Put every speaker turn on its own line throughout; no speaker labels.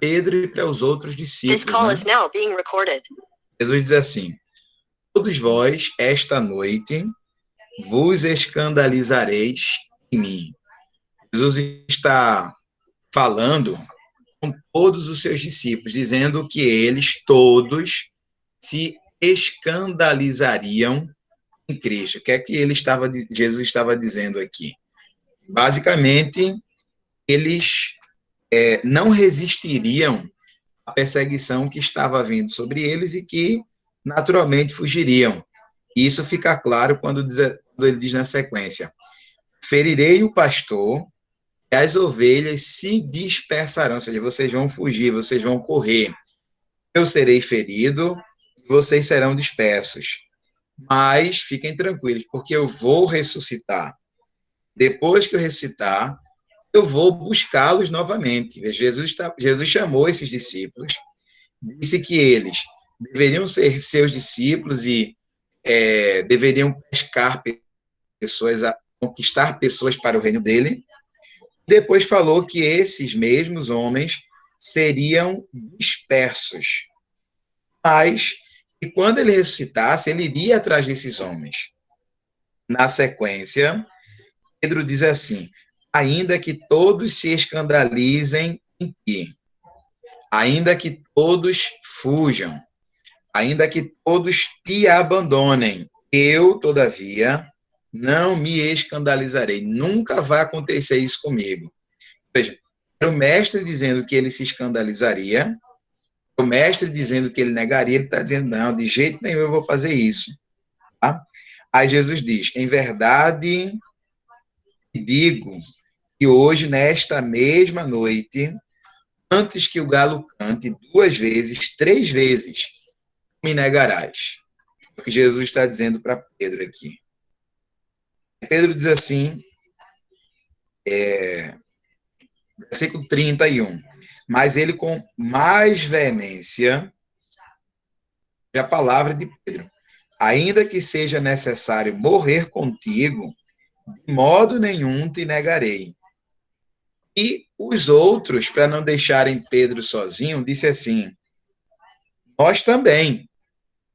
Pedro e para os outros discípulos, né? Jesus diz assim: todos vós, esta noite, vos escandalizareis em mim. Jesus está falando com todos os seus discípulos, dizendo que eles todos se escandalizariam em Cristo. O que é que Jesus estava dizendo aqui? Basicamente, eles não resistiriam à perseguição que estava vindo sobre eles e que naturalmente fugiriam. E isso fica claro quando ele diz na sequência: ferirei o pastor e as ovelhas se dispersarão, ou seja, vocês vão fugir, vocês vão correr. Eu serei ferido, vocês serão dispersos. Mas fiquem tranquilos, porque eu vou ressuscitar. Depois que eu ressuscitar, eu vou buscá-los novamente. Jesus chamou esses discípulos, disse que eles deveriam ser seus discípulos e deveriam pescar pessoas, conquistar pessoas para o reino dele. Depois falou que esses mesmos homens seriam dispersos. Mas, e quando ele ressuscitasse, ele iria atrás desses homens. Na sequência, Pedro diz assim: ainda que todos se escandalizem em ti, ainda que todos fujam, ainda que todos te abandonem, eu, todavia, não me escandalizarei. Nunca vai acontecer isso comigo. Veja, o mestre dizendo que ele se escandalizaria, o mestre dizendo que ele negaria, ele está dizendo: não, de jeito nenhum eu vou fazer isso. Tá? Aí Jesus diz: em verdade, digo que hoje, nesta mesma noite, antes que o galo cante 2 vezes, 3 vezes, me negarás. É o que Jesus está dizendo para Pedro aqui. Pedro diz assim, versículo 31, mas ele com mais veemência, a palavra de Pedro: ainda que seja necessário morrer contigo, de modo nenhum te negarei. E os outros, para não deixarem Pedro sozinho, disse assim: nós também,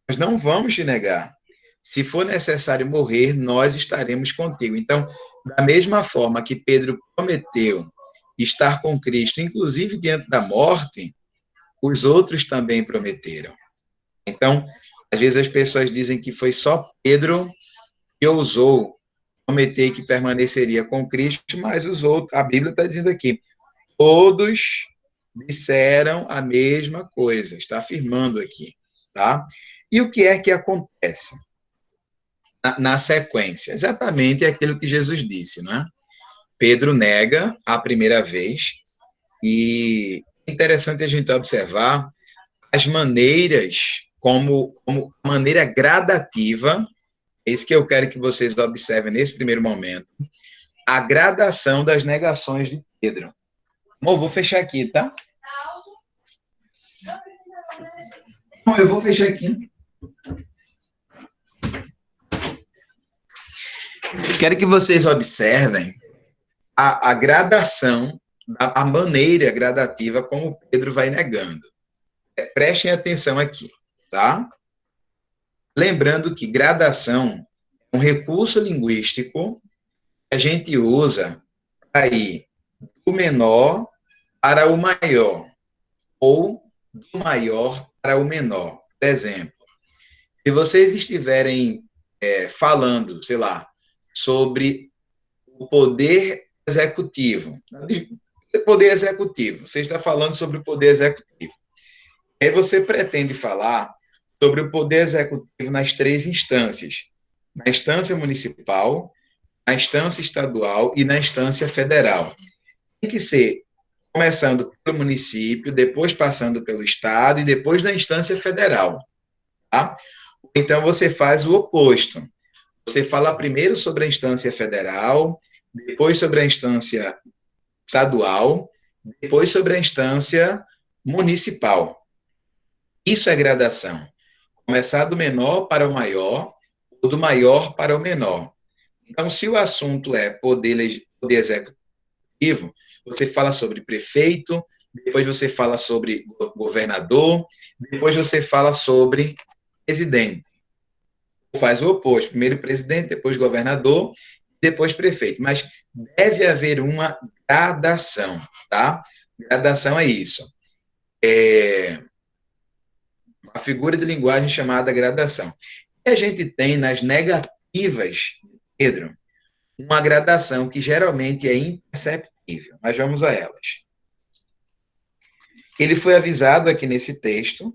nós não vamos te negar. Se for necessário morrer, nós estaremos contigo. Então, da mesma forma que Pedro prometeu estar com Cristo, inclusive diante da morte, os outros também prometeram. Então, às vezes as pessoas dizem que foi só Pedro que ousou prometer que permaneceria com Cristo, mas os outros, a Bíblia está dizendo aqui, todos disseram a mesma coisa, está afirmando aqui, tá? E o que é que acontece na sequência? Exatamente aquilo que Jesus disse, não é? Pedro nega a primeira vez, e é interessante a gente observar as maneiras, como maneira gradativa, é isso que eu quero que vocês observem nesse primeiro momento, a gradação das negações de Pedro. Bom, eu vou fechar aqui, tá? Não, eu vou fechar aqui. Quero que vocês observem a gradação, a maneira gradativa como Pedro vai negando. Prestem atenção aqui, tá? Lembrando que gradação é um recurso linguístico que a gente usa para ir do menor para o maior, ou do maior para o menor. Por exemplo, se vocês estiverem falando, sei lá, sobre o poder executivo, você está falando sobre o poder executivo. Aí você pretende falar sobre o poder executivo nas 3 instâncias: na instância municipal, na instância estadual e na instância federal. Tem que ser começando pelo município, depois passando pelo estado e depois na instância federal. Tá? Então, você faz o oposto. Você fala primeiro sobre a instância federal, depois sobre a instância estadual, depois sobre a instância municipal. Isso é gradação. Começar do menor para o maior, ou do maior para o menor. Então, se o assunto é poder executivo, você fala sobre prefeito, depois você fala sobre governador, depois você fala sobre presidente. Faz o oposto, primeiro presidente, depois governador, depois prefeito. Mas deve haver uma gradação, tá? Gradação é isso. É uma figura de linguagem chamada gradação. E a gente tem nas negativas de Pedro uma gradação que geralmente é imperceptível, mas vamos a elas. Ele foi avisado aqui nesse texto,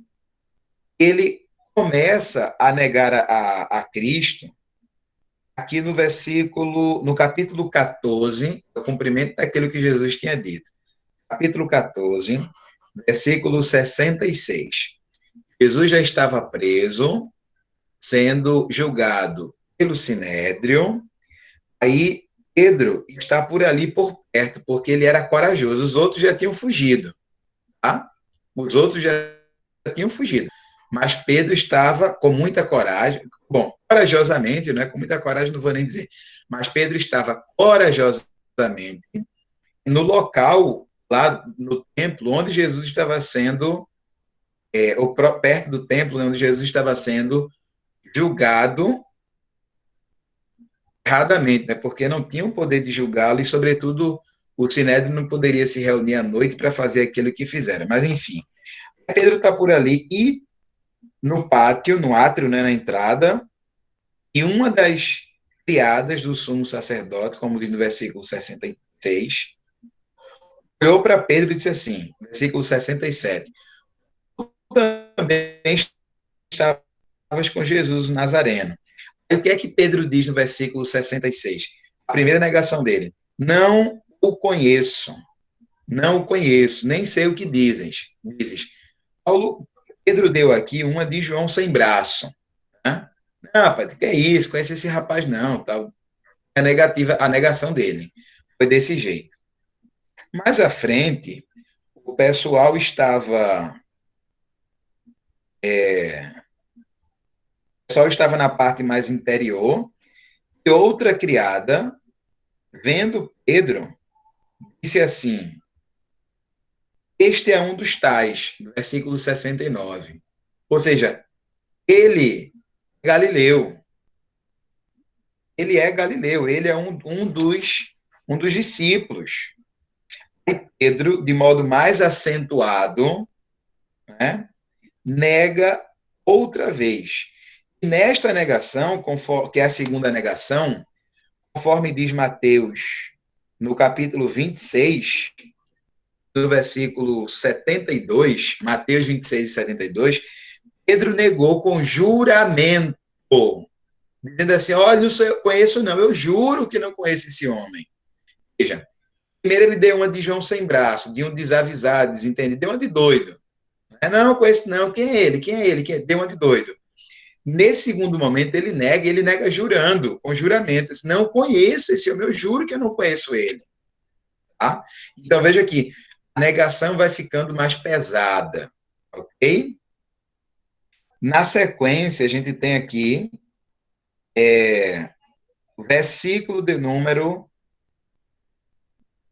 ele começa a negar a Cristo aqui no capítulo 14, o cumprimento daquilo que Jesus tinha dito. Capítulo 14, versículo 66. Jesus já estava preso, sendo julgado pelo Sinédrio. Aí Pedro está por ali por perto, porque ele era corajoso. Os outros já tinham fugido, tá? Os outros já tinham fugido. Mas Pedro estava com muita coragem, bom, corajosamente, né? Com muita coragem, não vou nem dizer, mas Pedro estava corajosamente no local, lá no templo, onde Jesus estava sendo, ou perto do templo, onde Jesus estava sendo julgado erradamente, né? Porque não tinha o poder de julgá-lo e, sobretudo, o Sinédrio não poderia se reunir à noite para fazer aquilo que fizeram. Mas, enfim, Pedro está por ali e no pátio, no átrio, né, na entrada, e uma das criadas do sumo sacerdote, como diz no versículo 66, olhou para Pedro e disse assim, versículo 67, também estavas com Jesus o Nazareno. E o que é que Pedro diz no versículo 66? A primeira negação dele. Não o conheço, não o conheço, nem sei o que dizes. Pedro deu aqui uma de João sem braço. Né? Não, rapaz, que é isso? Conhece esse rapaz não, tal. A negação dele foi desse jeito. Mais à frente, o pessoal estava na parte mais interior e outra criada, vendo Pedro, disse assim: este é um dos tais, versículo 69. Ou seja, ele é Galileu. Ele é Galileu, ele é um dos discípulos. E Pedro, de modo mais acentuado, né, nega outra vez. E nesta negação, que é a segunda negação, conforme diz Mateus, no capítulo 26, no versículo 72, Mateus 26 e 72, Pedro negou com juramento, dizendo assim, olha, não conheço não, eu juro que não conheço esse homem. Veja, primeiro ele deu uma de João sem braço, de um desavisado, desentendido, deu uma de doido. Não, conheço não, quem é ele? Quem é ele? Deu uma de doido. Nesse segundo momento ele nega jurando, com juramento, diz, não conheço esse homem, eu juro que eu não conheço ele. Tá? Então veja aqui, a negação vai ficando mais pesada, ok? Na sequência, a gente tem aqui o versículo de número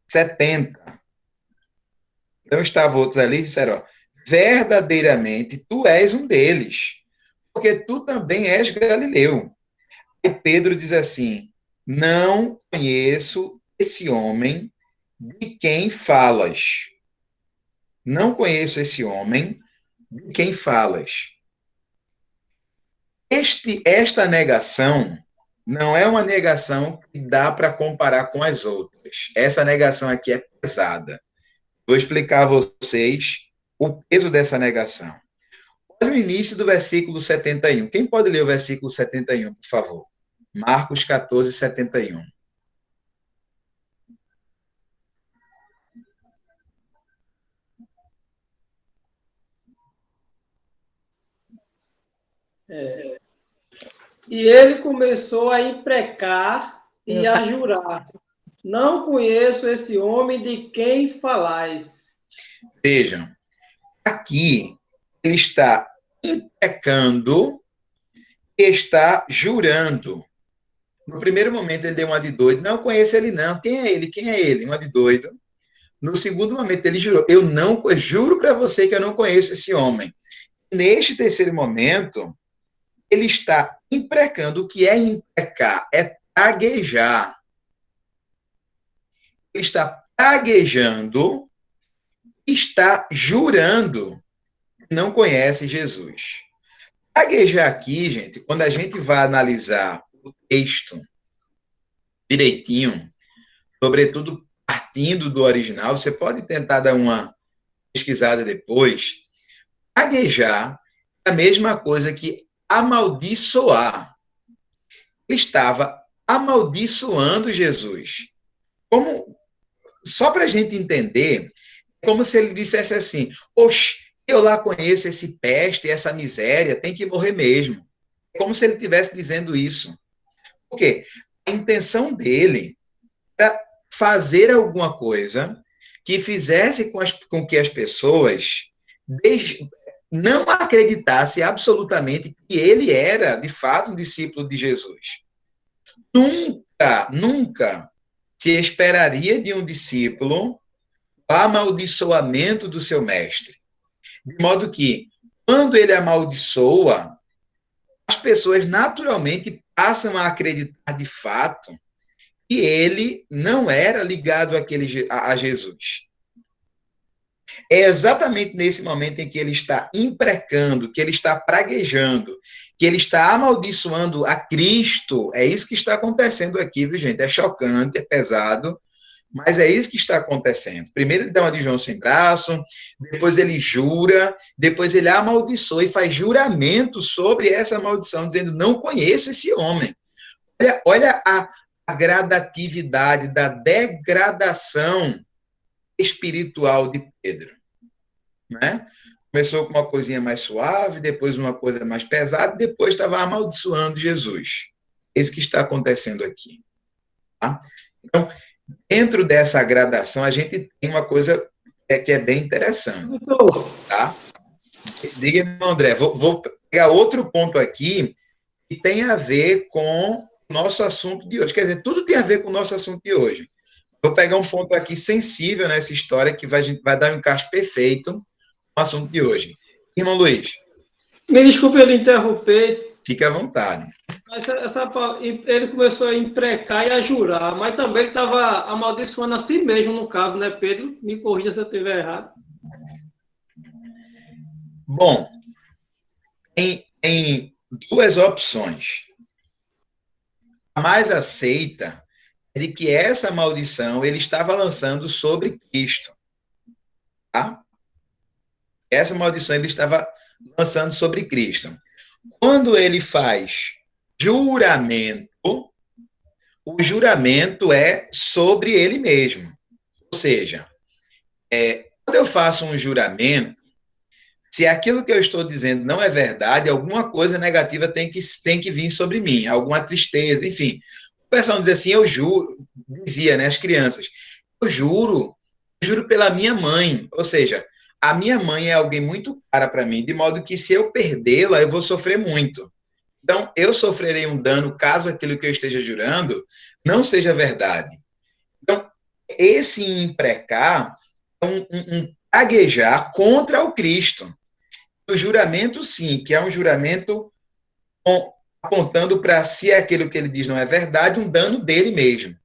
70. Então, estavam outros ali e disseram, ó, verdadeiramente, tu és um deles, porque tu também és Galileu. E Pedro diz assim, não conheço esse homem de quem falas. Não conheço esse homem de quem falas. Esta negação não é uma negação que dá para comparar com as outras. Essa negação aqui é pesada. Vou explicar a vocês o peso dessa negação. Olha o início do versículo 71. Quem pode ler o versículo 71, por favor? Marcos 14, 71.
E ele começou a imprecar e a jurar: não conheço esse homem de quem falais.
Vejam, aqui ele está imprecando e está jurando. No primeiro momento ele deu uma de doido. Não conheço ele não. Quem é ele? Quem é ele? Uma de doido. No segundo momento, ele jurou: eu juro para você que eu não conheço esse homem. Neste terceiro momento, ele está imprecando. O que é imprecar? É praguejar. Ele está praguejando, está jurando que não conhece Jesus. Praguejar aqui, gente, quando a gente vai analisar o texto direitinho, sobretudo partindo do original, você pode tentar dar uma pesquisada depois. Praguejar é a mesma coisa que amaldiçoar. Ele estava amaldiçoando Jesus. Como, só para a gente entender, como se ele dissesse assim: oxe, eu lá conheço esse peste, essa miséria, tem que morrer mesmo. É como se ele estivesse dizendo isso. Por quê? A intenção dele era fazer alguma coisa que fizesse com que as pessoas não acreditassem absolutamente que ele era, de fato, um discípulo de Jesus. Nunca, nunca se esperaria de um discípulo o amaldiçoamento do seu mestre. De modo que, quando ele amaldiçoa, as pessoas naturalmente passam a acreditar de fato que ele não era ligado a Jesus. É exatamente nesse momento em que ele está imprecando, que ele está praguejando, que ele está amaldiçoando a Cristo. É isso que está acontecendo aqui, viu, gente? É chocante, é pesado, mas é isso que está acontecendo. Primeiro ele dá uma de João sem braço, depois ele jura, depois ele amaldiçoa e faz juramento sobre essa maldição, dizendo: não conheço esse homem. Olha a gradatividade da degradação espiritual de Pedro, né? Começou com uma coisinha mais suave, depois uma coisa mais pesada, depois estava amaldiçoando Jesus. É isso que está acontecendo aqui. Tá? Então, dentro dessa gradação, a gente tem uma coisa que é bem interessante. Tá? Diga-me, André, vou pegar outro ponto aqui que tem a ver com o nosso assunto de hoje. Quer dizer, tudo tem a ver com o nosso assunto de hoje. Vou pegar um ponto aqui sensível nessa história que vai dar um encaixe perfeito no assunto de hoje. Irmão Luiz.
Me desculpe ele interromper.
Fique à vontade.
Ele começou a imprecar e a jurar, mas também ele estava amaldiçoando a si mesmo, no caso, né, Pedro? Me corrija se eu estiver errado.
Bom, tem duas opções. A mais aceita é de que essa maldição ele estava lançando sobre Cristo. Tá? Essa maldição ele estava lançando sobre Cristo. Quando ele faz juramento, o juramento é sobre ele mesmo. Ou seja, quando eu faço um juramento, se aquilo que eu estou dizendo não é verdade, alguma coisa negativa tem que vir sobre mim, alguma tristeza, enfim. O pessoal diz assim: eu juro, dizia, né, as crianças, eu juro pela minha mãe. Ou seja, a minha mãe é alguém muito cara para mim, de modo que se eu perdê-la, eu vou sofrer muito. Então, eu sofrerei um dano caso aquilo que eu esteja jurando não seja verdade. Então, esse imprecar é um praguejar contra o Cristo. O juramento, sim, que é um juramento apontando para se aquilo que ele diz não é verdade, um dano dele mesmo.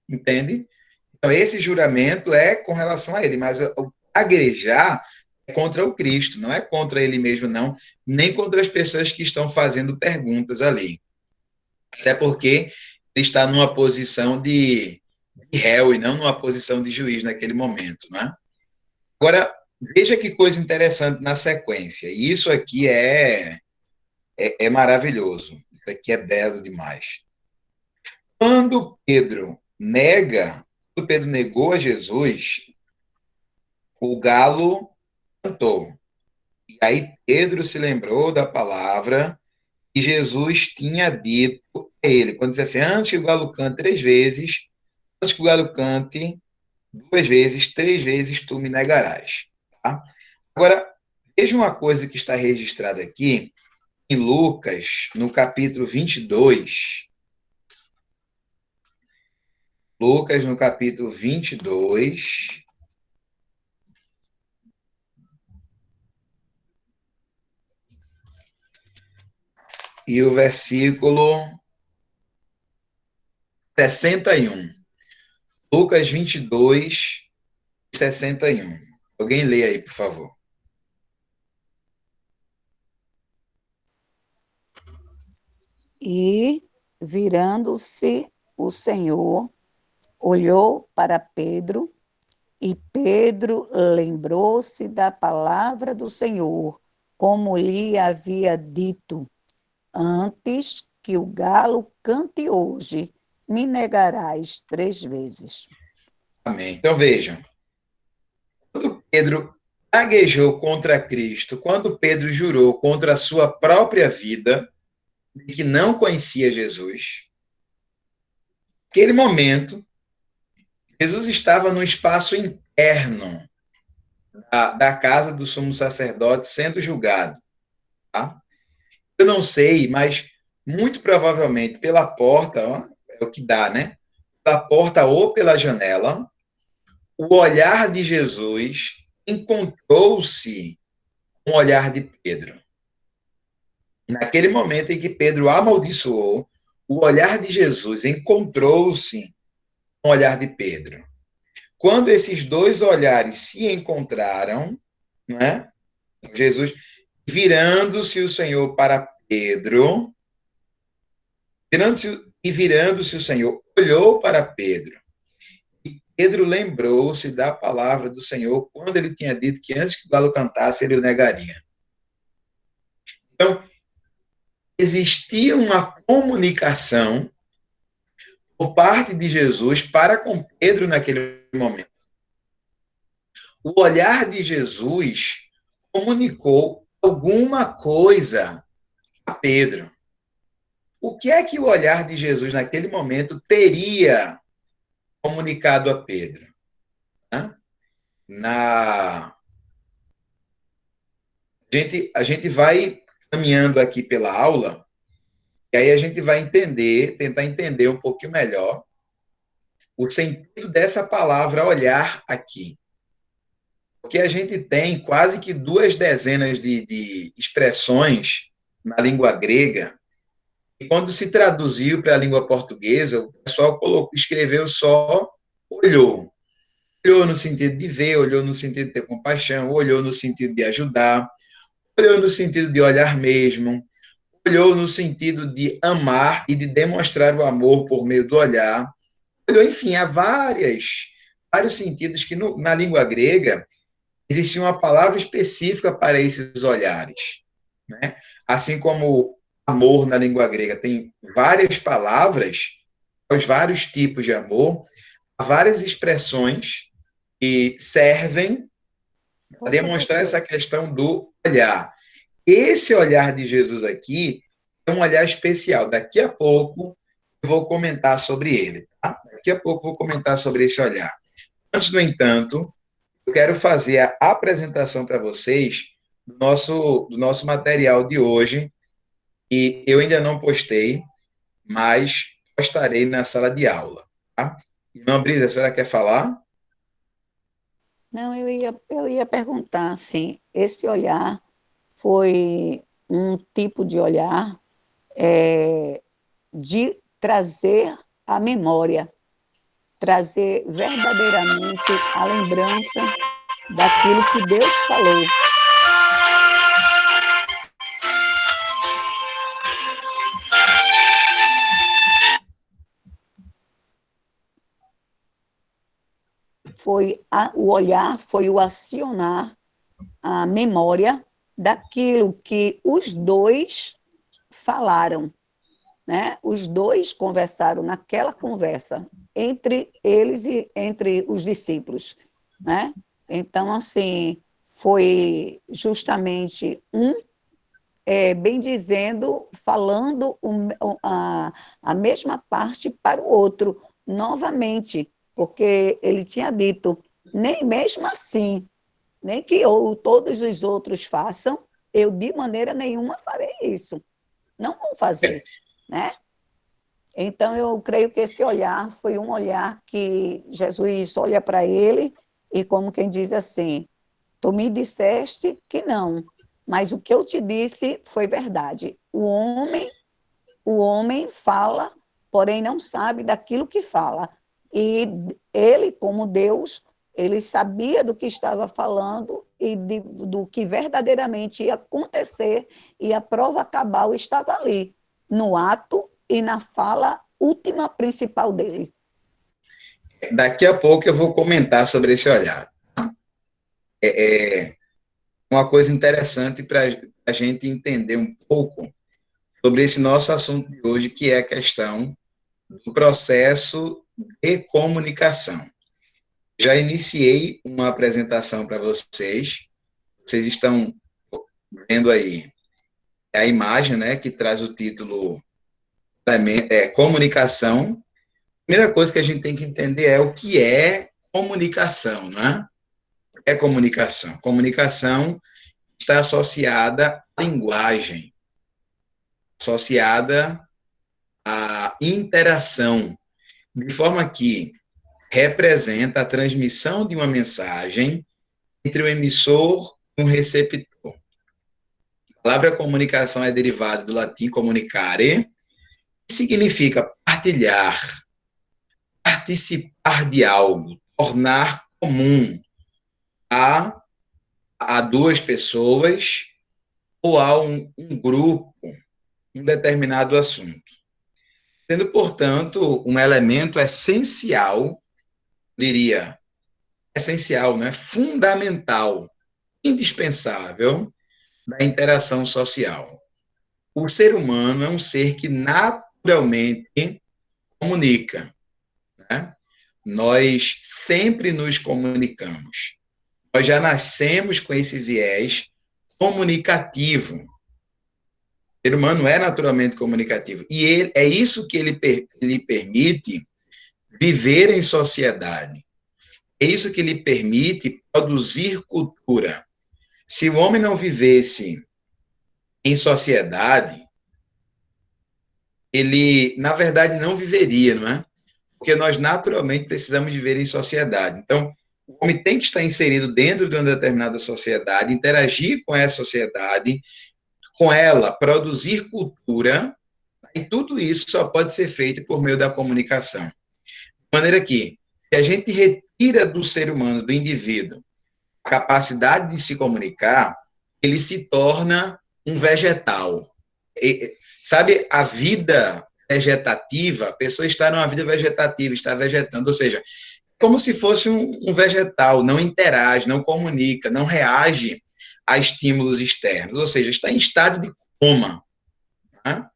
Entende? Então, esse juramento é com relação a ele, mas o praguejar é contra o Cristo, não é contra ele mesmo, não, nem contra as pessoas que estão fazendo perguntas ali. Até porque ele está numa posição de réu e não numa posição de juiz naquele momento, né? Agora, veja que coisa interessante na sequência. E isso aqui é maravilhoso. Isso aqui é belo demais. Quando Pedro negou a Jesus, o galo cantou. E aí Pedro se lembrou da palavra que Jesus tinha dito a ele, quando disse assim: antes que o galo cante 3 vezes, antes que o galo cante 2 vezes, 3 vezes tu me negarás. Tá? Agora, veja uma coisa que está registrada aqui em Lucas, no capítulo 22. Lucas, no capítulo 22, e o versículo 61. Lucas 22, 61. Alguém lê aí, por favor.
E, virando-se o Senhor, olhou para Pedro, e Pedro lembrou-se da palavra do Senhor, como lhe havia dito: antes que o galo cante hoje, me negarás 3 vezes.
Amém. Então vejam, quando Pedro gaguejou contra Cristo, quando Pedro jurou contra a sua própria vida, de que não conhecia Jesus, naquele momento, Jesus estava no espaço interno da casa do sumo sacerdote sendo julgado. Tá? Eu não sei, mas muito provavelmente pela porta, ó, é o que dá, né? Pela porta ou pela janela, o olhar de Jesus encontrou-se com o olhar de Pedro. Naquele momento em que Pedro amaldiçoou, o olhar de Jesus encontrou-se com o olhar de Pedro. Quando esses dois olhares se encontraram, né? Jesus, virando-se o Senhor para Pedro, virando-se o Senhor, olhou para Pedro. E Pedro lembrou-se da palavra do Senhor quando ele tinha dito que antes que o galo cantasse, ele o negaria. Então, existia uma comunicação por parte de Jesus para com Pedro naquele momento. O olhar de Jesus comunicou alguma coisa a Pedro. O que é que o olhar de Jesus naquele momento teria comunicado a Pedro? A gente vai caminhando aqui pela aula, e aí a gente vai tentar entender um pouquinho melhor o sentido dessa palavra olhar aqui. Porque a gente tem quase que 2 dezenas de expressões na língua grega, e quando se traduziu para a língua portuguesa, o pessoal escreveu só olhou. Olhou no sentido de ver, olhou no sentido de ter compaixão, olhou no sentido de ajudar, olhou no sentido de olhar mesmo, olhou no sentido de amar e de demonstrar o amor por meio do olhar. Olhou, enfim, há vários sentidos que na língua grega existia uma palavra específica para esses olhares. Né? Assim como amor na língua grega tem várias palavras, os vários tipos de amor, há várias expressões que servem para demonstrar essa questão do olhar. Esse olhar de Jesus aqui é um olhar especial. Daqui a pouco eu vou comentar sobre ele. Tá? Daqui a pouco eu vou comentar sobre esse olhar. Antes, no entanto, eu quero fazer a apresentação para vocês do nosso material de hoje, que eu ainda não postei, mas postarei na sala de aula. Tá? Irmã Brisa, a senhora quer falar?
Não, eu ia perguntar, assim, esse olhar foi um tipo de olhar de trazer a memória, trazer verdadeiramente a lembrança daquilo que Deus falou. O olhar foi o acionar a memória daquilo que os dois falaram, né? Os dois conversaram naquela conversa entre eles e entre os discípulos, né? Então, assim, foi justamente bem dizendo, falando a mesma parte para o outro, novamente, porque ele tinha dito, nem mesmo assim, nem que todos os outros façam, eu de maneira nenhuma farei isso. Não vão fazer, né? Então, eu creio que esse olhar foi um olhar que Jesus olha para ele e como quem diz assim, tu me disseste que não, mas o que eu te disse foi verdade. O homem o homem fala, porém não sabe daquilo que fala. E ele, como Deus, ele sabia do que estava falando e do que verdadeiramente ia acontecer, e a prova cabal estava ali, no ato e na fala última principal dele.
Daqui a pouco eu vou comentar sobre esse olhar. É uma coisa interessante para a gente entender um pouco sobre esse nosso assunto de hoje, que é a questão do processo de comunicação. Já iniciei uma apresentação para vocês. Vocês estão vendo aí a imagem, né, que traz o título comunicação. A primeira coisa que a gente tem que entender é o que é comunicação, né? É comunicação. Comunicação está associada à linguagem, associada à interação, de forma que representa a transmissão de uma mensagem entre o emissor e um receptor. A palavra comunicação é derivada do latim comunicare, que significa partilhar, participar de algo, tornar comum a duas pessoas ou a um grupo um determinado assunto. Sendo, portanto, um elemento essencial, diria, essencial, né? Fundamental, indispensável da interação social. O ser humano é um ser que naturalmente comunica, né? Nós sempre nos comunicamos. Nós já nascemos com esse viés comunicativo. O ser humano é naturalmente comunicativo. E é isso que ele permite viver em sociedade. É isso que lhe permite produzir cultura. Se o homem não vivesse em sociedade, ele, na verdade, não viveria, não é? Porque nós naturalmente precisamos viver em sociedade. Então, o homem tem que estar inserido dentro de uma determinada sociedade, interagir com essa sociedade, com ela, produzir cultura, e tudo isso só pode ser feito por meio da comunicação. De maneira que, se a gente retira do ser humano, do indivíduo, a capacidade de se comunicar, ele se torna um vegetal. Sabe, a vida vegetativa, a pessoa está numa vida vegetativa, está vegetando, ou seja, como se fosse um vegetal, não interage, não comunica, não reage a estímulos externos, ou seja, está em estado de coma. Tá?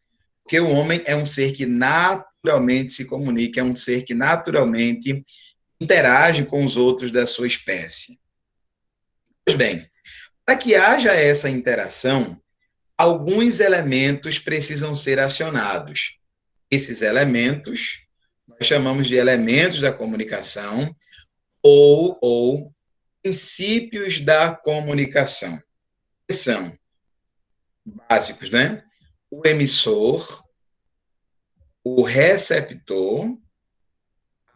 Porque o homem é um ser que naturalmente se comunica, é um ser que naturalmente interage com os outros da sua espécie. Pois bem, para que haja essa interação, alguns elementos precisam ser acionados. Esses elementos nós chamamos de elementos da comunicação ou princípios da comunicação. Que são básicos, né? O emissor, o receptor,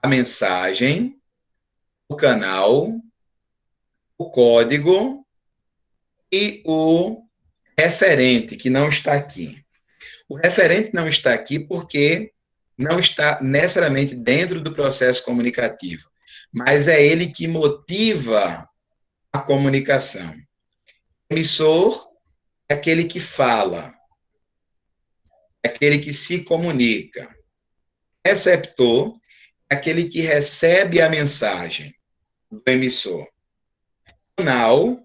a mensagem, o canal, o código e o referente, que não está aqui. O referente não está aqui porque não está necessariamente dentro do processo comunicativo, mas é ele que motiva a comunicação. O emissor é aquele que fala, é aquele que se comunica. O receptor é aquele que recebe a mensagem do emissor. O canal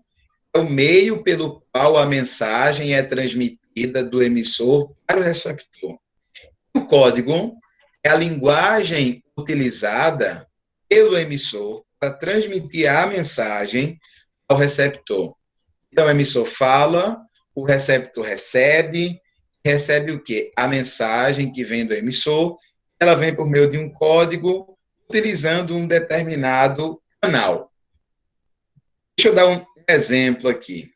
é o meio pelo qual a mensagem é transmitida do emissor para o receptor. O código é a linguagem utilizada pelo emissor para transmitir a mensagem ao receptor. Então, o emissor fala, o receptor recebe o quê? A mensagem que vem do emissor, ela vem por meio de um código, utilizando um determinado canal. Deixa eu dar um exemplo aqui.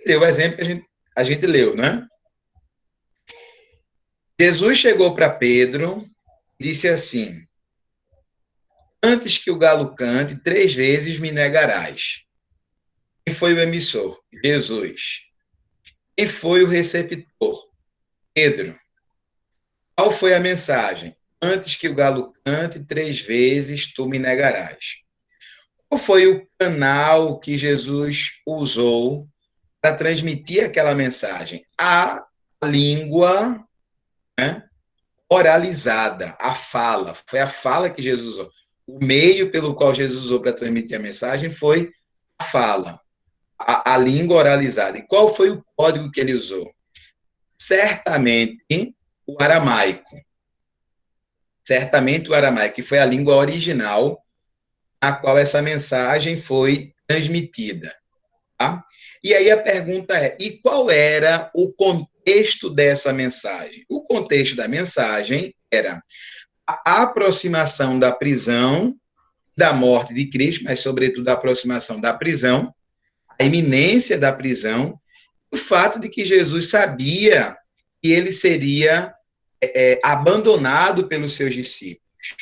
O exemplo que a gente leu, né? Jesus chegou para Pedro e disse assim: antes que o galo cante, 3 vezes me negarás. Quem foi o emissor? Jesus. Quem foi o receptor? Pedro. Qual foi a mensagem? Antes que o galo cante 3 vezes, tu me negarás. Qual foi o canal que Jesus usou para transmitir aquela mensagem? A língua, né, oralizada, a fala. Foi a fala que Jesus usou. O meio pelo qual Jesus usou para transmitir a mensagem foi a fala, a língua oralizada. E qual foi o código que ele usou? Certamente o aramaico. Certamente o aramaico, que foi a língua original a qual essa mensagem foi transmitida. Tá? E aí a pergunta é, e qual era o contexto dessa mensagem? O contexto da mensagem era a aproximação da prisão, da morte de Cristo, mas sobretudo a aproximação da prisão, a iminência da prisão, o fato de que Jesus sabia que ele seria abandonado pelos seus discípulos.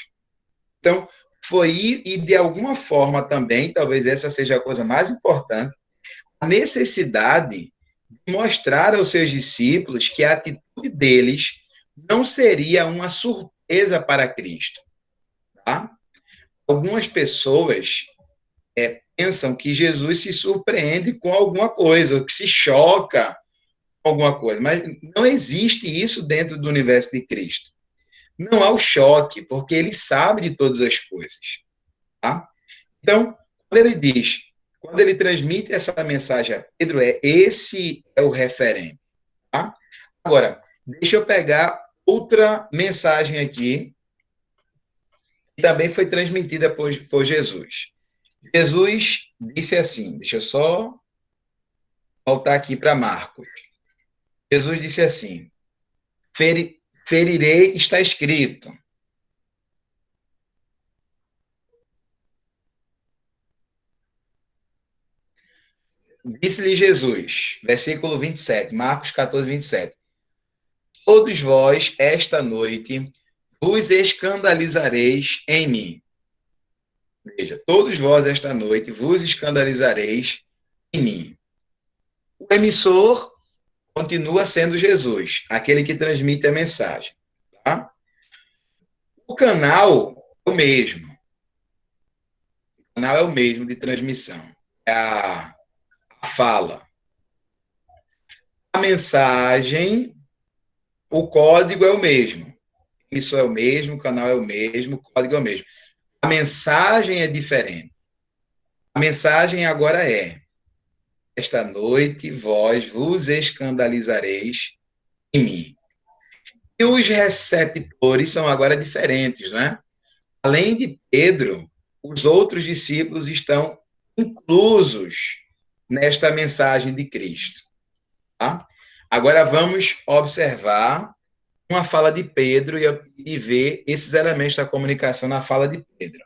Então, foi, e de alguma forma também, talvez essa seja a coisa mais importante, a necessidade de mostrar aos seus discípulos que a atitude deles não seria uma surpresa para Cristo. Tá? Algumas pessoas pensam que Jesus se surpreende com alguma coisa, que se choca com alguma coisa, mas não existe isso dentro do universo de Cristo. Não há o choque, porque ele sabe de todas as coisas. Tá? Então, quando ele transmite essa mensagem a Pedro, esse é o referente. Tá? Agora, deixa eu pegar outra mensagem aqui, que também foi transmitida por Jesus. Jesus disse assim, deixa eu só voltar aqui para Marcos. Jesus disse assim, ferirei, está escrito. Disse-lhe Jesus, versículo 27, Marcos 14, 27. Todos vós, esta noite, vos escandalizareis em mim. Veja, todos vós, esta noite, vos escandalizareis em mim. O emissor continua sendo Jesus, aquele que transmite a mensagem. Tá? O canal é o mesmo. O canal é o mesmo de transmissão. É a fala. A mensagem, o código é o mesmo. Isso é o mesmo, o canal é o mesmo, o código é o mesmo. A mensagem é diferente. A mensagem agora é: esta noite vós vos escandalizareis em mim. E os receptores são agora diferentes, né? Além de Pedro, os outros discípulos estão inclusos nesta mensagem de Cristo. Tá? Agora vamos observar uma fala de Pedro e ver esses elementos da comunicação na fala de Pedro.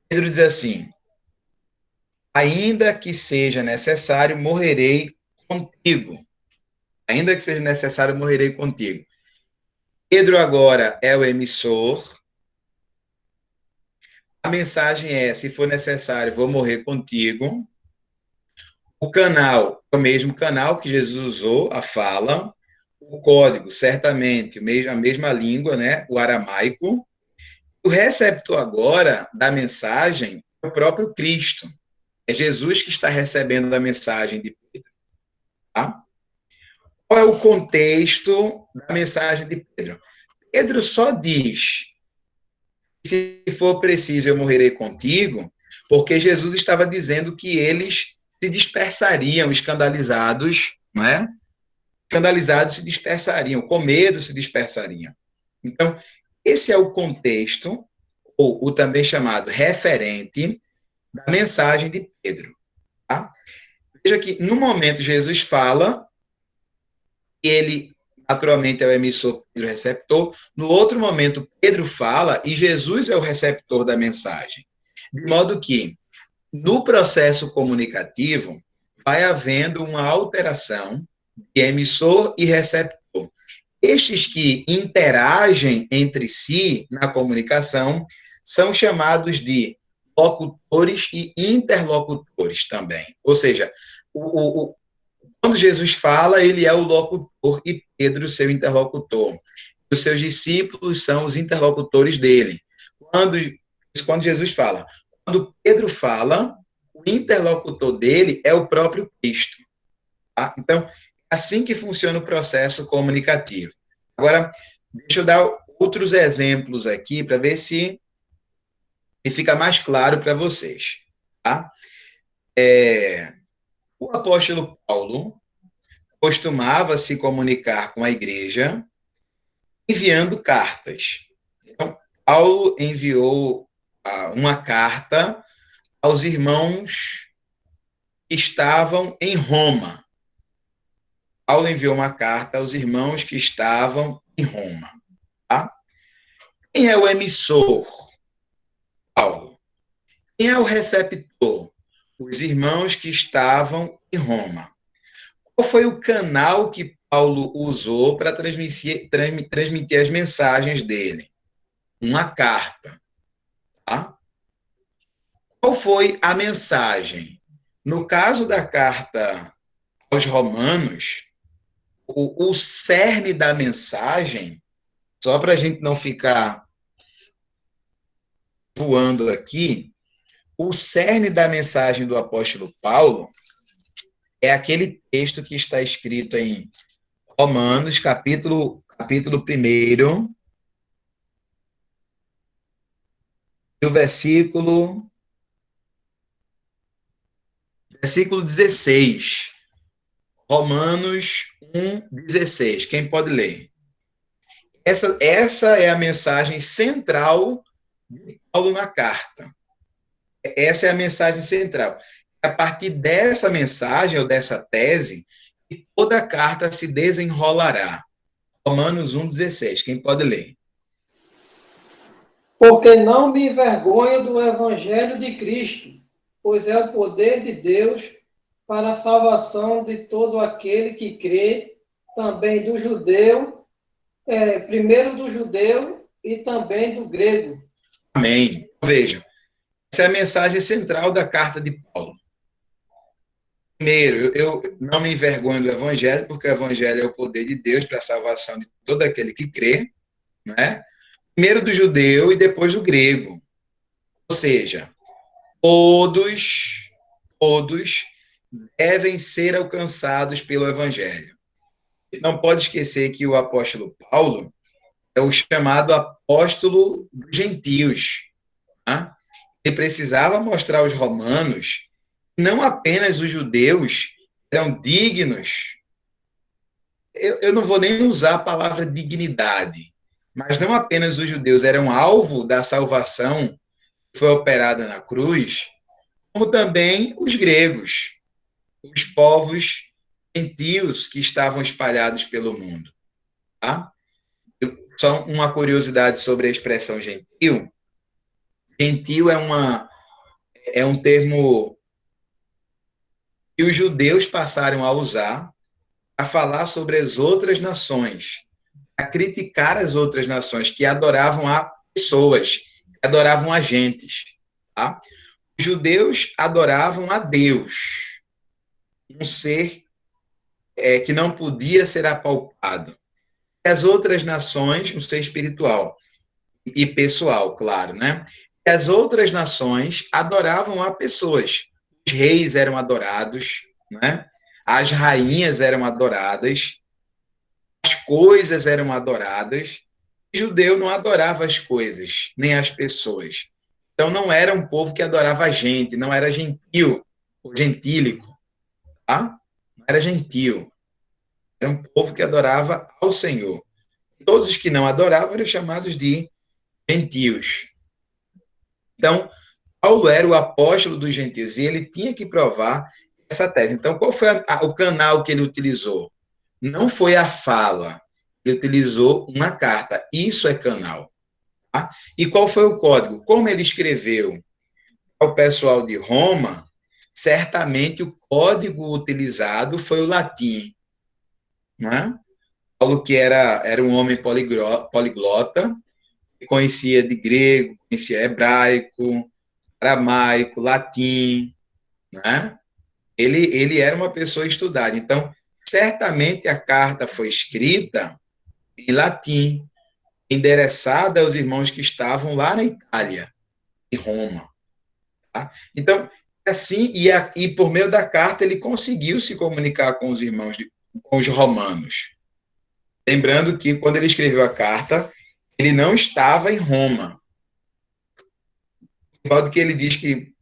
Pedro diz assim: ainda que seja necessário, morrerei contigo. Ainda que seja necessário, morrerei contigo. Pedro agora é o emissor. A mensagem é: se for necessário, vou morrer contigo. O canal é o mesmo canal que Jesus usou, a fala. O código, certamente, a mesma língua, né? O aramaico. O receptor agora da mensagem é o próprio Cristo. É Jesus que está recebendo a mensagem de Pedro. Tá? Qual é o contexto da mensagem de Pedro? Pedro só diz: se for preciso, eu morrerei contigo, porque Jesus estava dizendo que eles se dispersariam, escandalizados, não é? Escandalizados se dispersariam, com medo se dispersariam. Então, esse é o contexto, ou o também chamado referente, da mensagem de Pedro. Tá? Veja que, no momento, Jesus fala, ele, naturalmente, é o emissor, Pedro, receptor. No outro momento, Pedro fala e Jesus é o receptor da mensagem. De modo que, no processo comunicativo, vai havendo uma alteração de emissor e receptor. Estes que interagem entre si na comunicação são chamados de locutores e interlocutores também. Ou seja, o Quando Jesus fala, ele é o locutor e Pedro, seu interlocutor. Os seus discípulos são os interlocutores dele. Quando Jesus fala, quando Pedro fala, o interlocutor dele é o próprio Cristo. Tá? Então, é assim que funciona o processo comunicativo. Agora, deixa eu dar outros exemplos aqui para ver se fica mais claro para vocês. Tá? O apóstolo Paulo costumava se comunicar com a igreja enviando cartas. Então, Paulo enviou uma carta aos irmãos que estavam em Roma. Paulo enviou uma carta aos irmãos que estavam em Roma. Tá? Quem é o emissor? Paulo. Quem é o receptor? Os irmãos que estavam em Roma. Qual foi o canal que Paulo usou para transmitir as mensagens dele? Uma carta. Tá? Qual foi a mensagem? No caso da carta aos Romanos, o cerne da mensagem, só para a gente não ficar voando aqui, o cerne da mensagem do apóstolo Paulo é aquele texto que está escrito em Romanos, capítulo 1, o versículo 16. Romanos 1:16. Quem pode ler? Essa é a mensagem central de Paulo na carta. Essa é a mensagem central. A partir dessa mensagem, ou dessa tese, que toda a carta se desenrolará. Romanos 1:16. Quem pode ler?
Porque não me envergonho do evangelho de Cristo, pois é o poder de Deus para a salvação de todo aquele que crê, também do judeu, primeiro do judeu e também do grego.
Amém. Vejam, essa é a mensagem central da carta de Paulo. Primeiro, eu não me envergonho do evangelho, porque o evangelho é o poder de Deus para a salvação de todo aquele que crê, né? Primeiro do judeu e depois do grego. Ou seja, todos devem ser alcançados pelo evangelho. Não pode esquecer que o apóstolo Paulo é o chamado apóstolo dos gentios. Tá? Ele precisava mostrar aos romanos que não apenas os judeus eram dignos. Eu não vou nem usar a palavra dignidade, mas não apenas os judeus eram alvo da salvação que foi operada na cruz, como também os gregos, os povos gentios que estavam espalhados pelo mundo. Tá? Só uma curiosidade sobre a expressão gentil. Gentil é um termo que os judeus passaram a usar para falar sobre as outras nações, a criticar as outras nações que adoravam a pessoas, que adoravam a gentes. Tá? Os judeus adoravam a Deus, um ser que não podia ser apalpado. As outras nações, um ser espiritual e pessoal, claro, né? E as outras nações adoravam a pessoas. Os reis eram adorados, né? As rainhas eram adoradas, as coisas eram adoradas. O judeu não adorava as coisas, nem as pessoas. Então, não era um povo que adorava a gente, não era gentil, ou gentílico, tá? Não era gentil. Era um povo que adorava ao Senhor. Todos os que não adoravam eram chamados de gentios. Então, Paulo era o apóstolo dos gentios e ele tinha que provar essa tese. Então, qual foi o canal que ele utilizou? Não foi a fala. Ele utilizou uma carta. Isso é canal. Tá? E qual foi o código? Como ele escreveu ao pessoal de Roma, certamente o código utilizado foi o latim. Né? Paulo, que era um homem poliglota, conhecia de grego, conhecia hebraico, aramaico, latim, né? Ele era uma pessoa estudada. Então, certamente a carta foi escrita em latim, endereçada aos irmãos que estavam lá na Itália, em Roma. Tá? Então, assim, e por meio da carta ele conseguiu se comunicar com os irmãos, com os romanos. Lembrando que quando ele escreveu a carta, ele não estava em Roma. De modo que ele diz que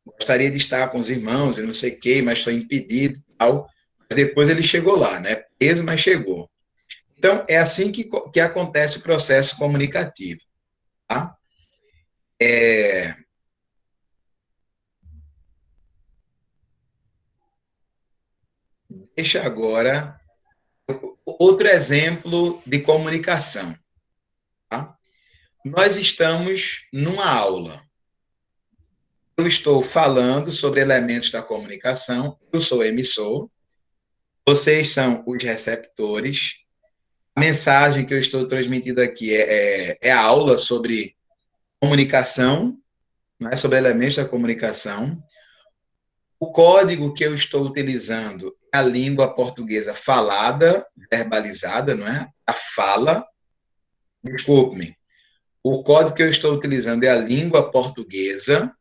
gostaria de estar com os irmãos e não sei o quê, mas foi impedido e tal. Mas depois ele chegou lá, né? Preso, mas chegou. Então, é assim que acontece o processo comunicativo. Tá? Deixa agora outro exemplo de comunicação. Tá? Nós estamos numa aula. Eu estou falando sobre elementos da comunicação, eu sou emissor, vocês são os receptores. A mensagem que eu estou transmitindo aqui é a aula sobre comunicação, né, sobre elementos da comunicação. O código que eu estou utilizando é a língua portuguesa falada, verbalizada, não é? A fala. Desculpe-me. O código que eu estou utilizando é a língua portuguesa,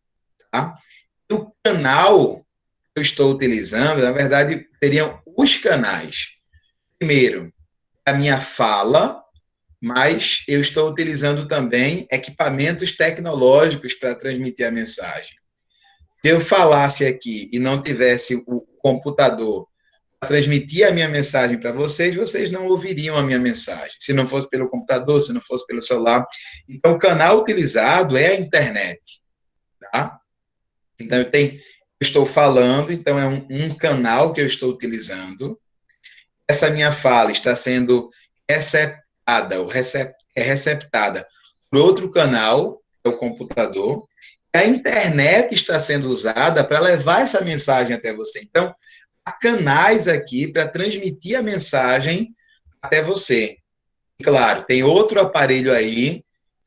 tá? E o canal que eu estou utilizando, na verdade, seriam os canais. Primeiro, a minha fala, mas eu estou utilizando também equipamentos tecnológicos para transmitir a mensagem. Se eu falasse aqui e não tivesse o computador para transmitir a minha mensagem para vocês, vocês não ouviriam a minha mensagem. Se não fosse pelo computador, se não fosse pelo celular. Então, o canal utilizado é a internet. Tá? Então, eu estou falando, então é um canal que eu estou utilizando. Essa minha fala está sendo receptada, receptada por outro canal, que é o computador. A internet está sendo usada para levar essa mensagem até você. Então, há canais aqui para transmitir a mensagem até você. Claro, tem outro aparelho aí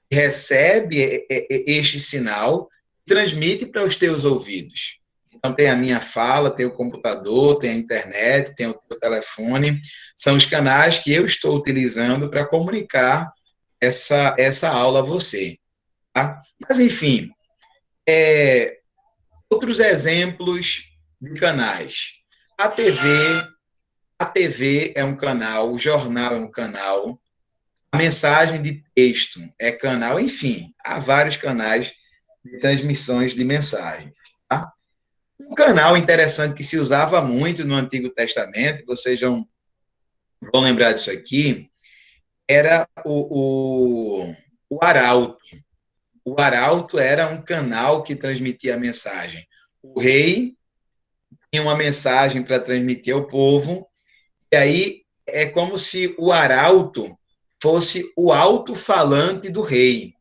que recebe este sinal e transmite para os teus ouvidos. Então, tem a minha fala, tem o computador, tem a internet, tem o telefone. São os canais que eu estou utilizando para comunicar essa aula a você. Tá? Mas, enfim, outros exemplos de canais. A TV, a TV é um canal, o jornal é um canal, a mensagem de texto é canal, enfim, há vários canais de transmissões de mensagens. Tá? Um canal interessante que se usava muito no Antigo Testamento, vocês vão lembrar disso aqui, era o arauto. O arauto era um canal que transmitia a mensagem. O rei tinha uma mensagem para transmitir ao povo, e aí é como se o arauto fosse o alto-falante do rei.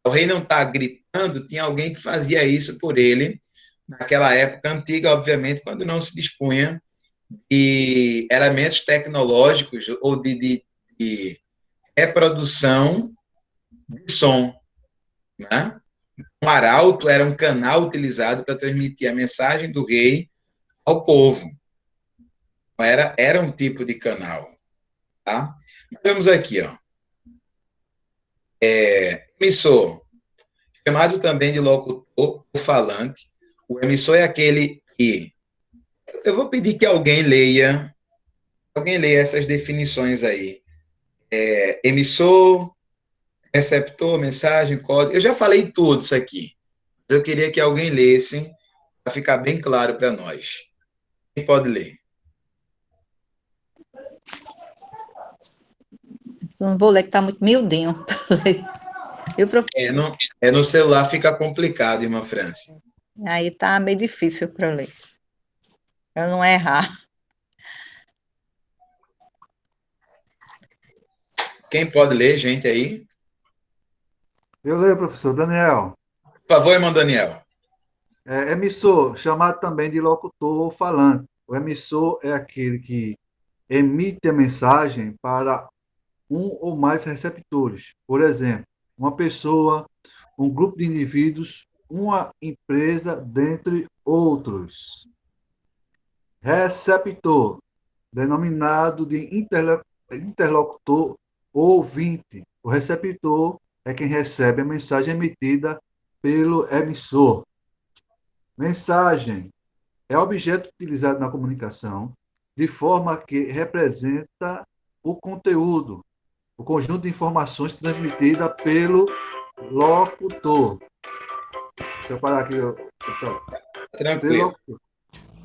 O rei não está gritando, tinha alguém que fazia isso por ele, naquela época antiga, obviamente, quando não se dispunha de elementos tecnológicos ou de reprodução de som. Né? Um arauto era um canal utilizado para transmitir a mensagem do rei ao povo. Era um tipo de canal. Tá? Vamos aqui, ó. Emissor, chamado também de locutor ou falante. O emissor é aquele que... Eu vou pedir que alguém leia essas definições aí. Emissor, receptor, mensagem, código. Eu já falei tudo isso aqui. Mas eu queria que alguém lesse para ficar bem claro para nós. Quem pode ler?
Não vou ler, que está muito miudinho. Eu,
No celular fica complicado, irmã Franci.
aí está meio difícil para ler. Eu não errar.
Quem pode ler, gente, aí?
Eu leio, professor Daniel.
Por favor, irmão Daniel.
Emissor, chamado também de locutor ou falante. O emissor é aquele que emite a mensagem para um ou mais receptores. Por exemplo, uma pessoa, um grupo de indivíduos, uma empresa, dentre outros. Receptor, denominado de interlocutor ou ouvinte. O receptor é quem recebe a mensagem emitida pelo emissor. Mensagem é objeto utilizado na comunicação de forma que representa o conteúdo, o conjunto de informações transmitida pelo locutor. Deixa eu parar aqui.
Tranquilo.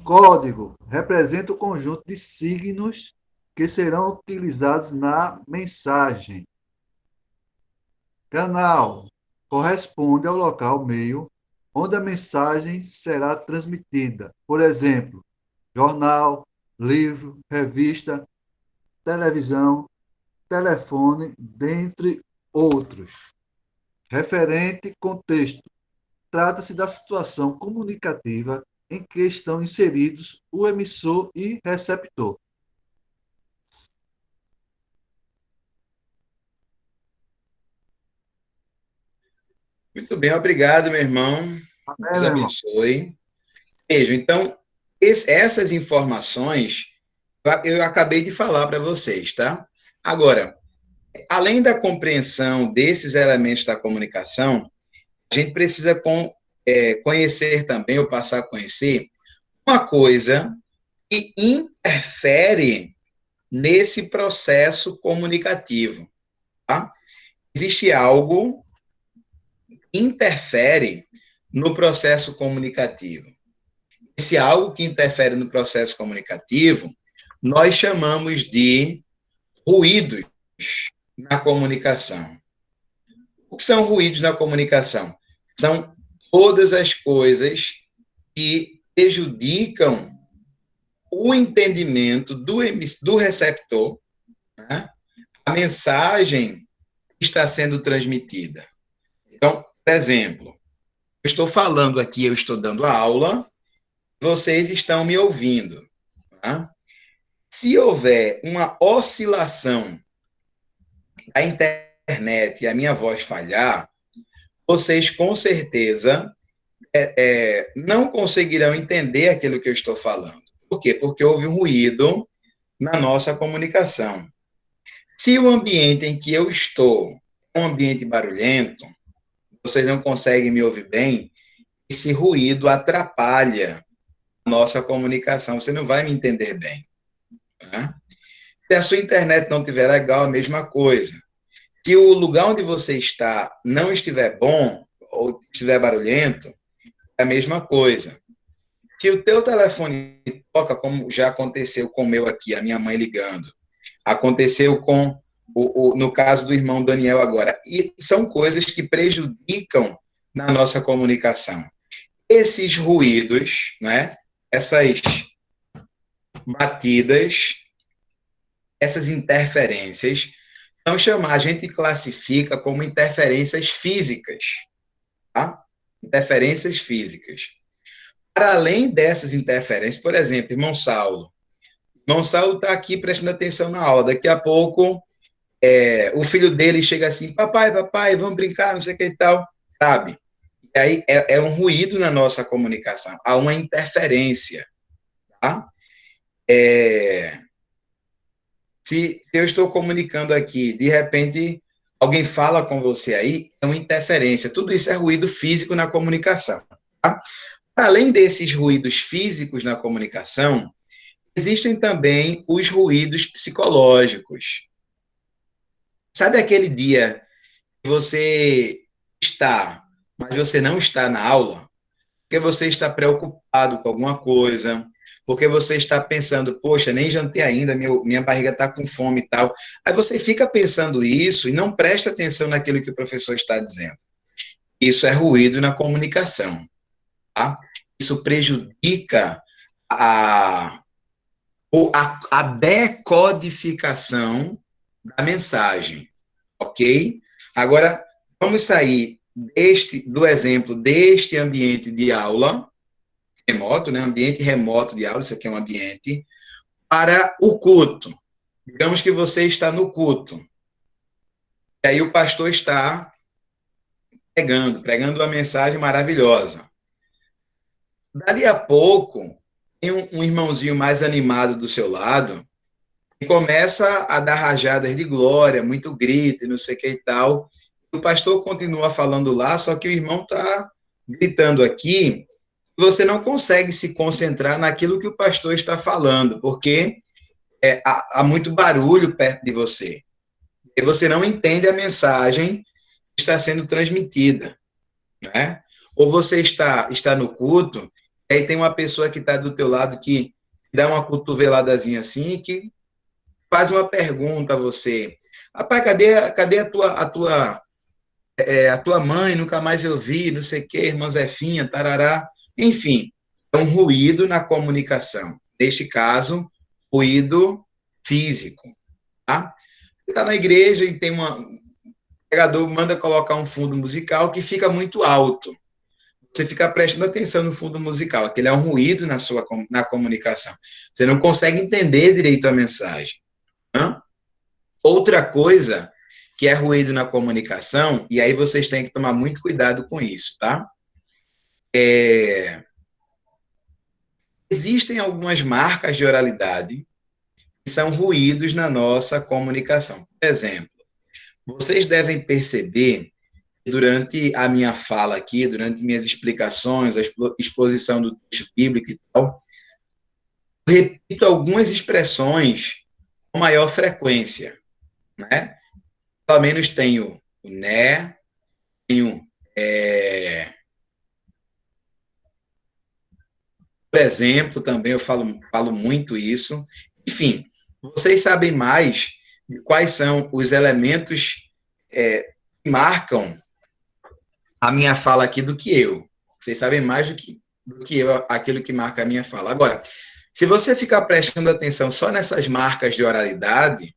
Código representa o conjunto de signos que serão utilizados na mensagem. Canal corresponde ao local, meio, onde a mensagem será transmitida. Por exemplo, jornal, livro, revista, televisão, telefone, dentre outros. Referente contexto. Trata-se da situação comunicativa em que estão inseridos o emissor e receptor.
Muito bem, obrigado, meu irmão.
Amém,
Deus
meu irmão?
abençoe. Beijo. Então, essas informações eu acabei de falar para vocês, tá? Agora, além da compreensão desses elementos da comunicação, a gente precisa conhecer também, ou passar a conhecer, uma coisa que interfere nesse processo comunicativo, tá? Existe algo que interfere no processo comunicativo. Esse algo que interfere no processo comunicativo, nós chamamos de ruídos na comunicação. O que são ruídos na comunicação? São todas as coisas que prejudicam o entendimento do receptor, né? A mensagem que está sendo transmitida. Então, por exemplo, eu estou falando aqui, eu estou dando a aula, vocês estão me ouvindo. Tá? Se houver uma oscilação da internet e a minha voz falhar, vocês com certeza não conseguirão entender aquilo que eu estou falando. Por quê? Porque houve um ruído na nossa comunicação. Se o ambiente em que eu estou é um ambiente barulhento, vocês não conseguem me ouvir bem, esse ruído atrapalha a nossa comunicação, você não vai me entender bem. Né? Se a sua internet não estiver legal, a mesma coisa. Se o lugar onde você está não estiver bom, ou estiver barulhento, é a mesma coisa. Se o teu telefone toca, como já aconteceu com o meu aqui, a minha mãe ligando, aconteceu com, no caso do irmão Daniel agora, e são coisas que prejudicam na nossa comunicação. Esses ruídos, né, essas batidas, essas interferências, a gente classifica como interferências físicas, tá? Interferências físicas. Para além dessas interferências, por exemplo, irmão Saulo está aqui prestando atenção na aula, daqui a pouco o filho dele chega assim, papai, vamos brincar, não sei o que e tal, sabe? E aí é um ruído na nossa comunicação, há uma interferência, tá? Se eu estou comunicando aqui, de repente alguém fala com você aí, é uma interferência. Tudo isso é ruído físico na comunicação. Tá? Além desses ruídos físicos na comunicação, existem também os ruídos psicológicos. Sabe aquele dia que você está, mas você não está na aula? Porque você está preocupado com alguma coisa, porque você está pensando, poxa, nem jantei ainda, minha barriga está com fome e tal. Aí você fica pensando isso e não presta atenção naquilo que o professor está dizendo. Isso é ruído na comunicação. Tá? Isso prejudica a decodificação da mensagem, ok? Agora, vamos sair do exemplo deste ambiente de aula, remoto, né? Ambiente remoto de aula, isso aqui é um ambiente, para o culto. Digamos que você está no culto. E aí o pastor está pregando uma mensagem maravilhosa. Dali a pouco, tem um irmãozinho mais animado do seu lado e começa a dar rajadas de glória, muito grito e não sei o que e tal. O pastor continua falando lá, só que o irmão está gritando aqui, você não consegue se concentrar naquilo que o pastor está falando, porque há muito barulho perto de você. E você não entende a mensagem que está sendo transmitida, né? Ou você está no culto, e aí tem uma pessoa que está do teu lado que dá uma cotoveladazinha assim, que faz uma pergunta a você. Rapaz, cadê a tua mãe? Nunca mais eu vi, não sei o quê, irmã Zefinha, tarará. Enfim, é um ruído na comunicação. Neste caso, ruído físico, tá? Você está na igreja e tem o pregador manda colocar um fundo musical que fica muito alto. Você fica prestando atenção no fundo musical. Aquele é um ruído na comunicação. Você não consegue entender direito a mensagem. Né? Outra coisa que é ruído na comunicação, e aí vocês têm que tomar muito cuidado com isso, tá? Existem algumas marcas de oralidade que são ruídos na nossa comunicação. Por exemplo, vocês devem perceber durante a minha fala aqui, durante minhas explicações, a exposição do texto bíblico e tal, eu repito algumas expressões com maior frequência, né? Pelo menos tenho o né, tenho, por exemplo, também eu falo muito isso. Enfim, vocês sabem mais de quais são os elementos que marcam a minha fala aqui do que eu. Vocês sabem mais do que eu, aquilo que marca a minha fala. Agora, se você ficar prestando atenção só nessas marcas de oralidade,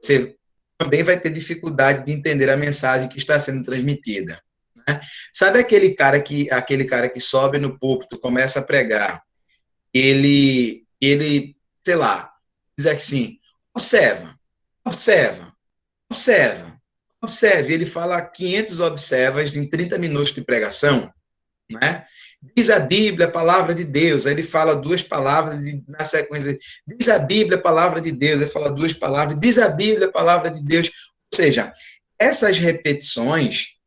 você também vai ter dificuldade de entender a mensagem que está sendo transmitida. Né? Sabe aquele cara que sobe no púlpito, começa a pregar, ele, sei lá, diz assim, observa, observa, observa, observe. Ele fala 500 observas em 30 minutos de pregação, né? Diz a Bíblia, a palavra de Deus. Aí ele fala duas palavras e na sequência diz a Bíblia, a palavra de Deus. Ele fala duas palavras, diz a Bíblia, a palavra de Deus. Ou seja, essas repetições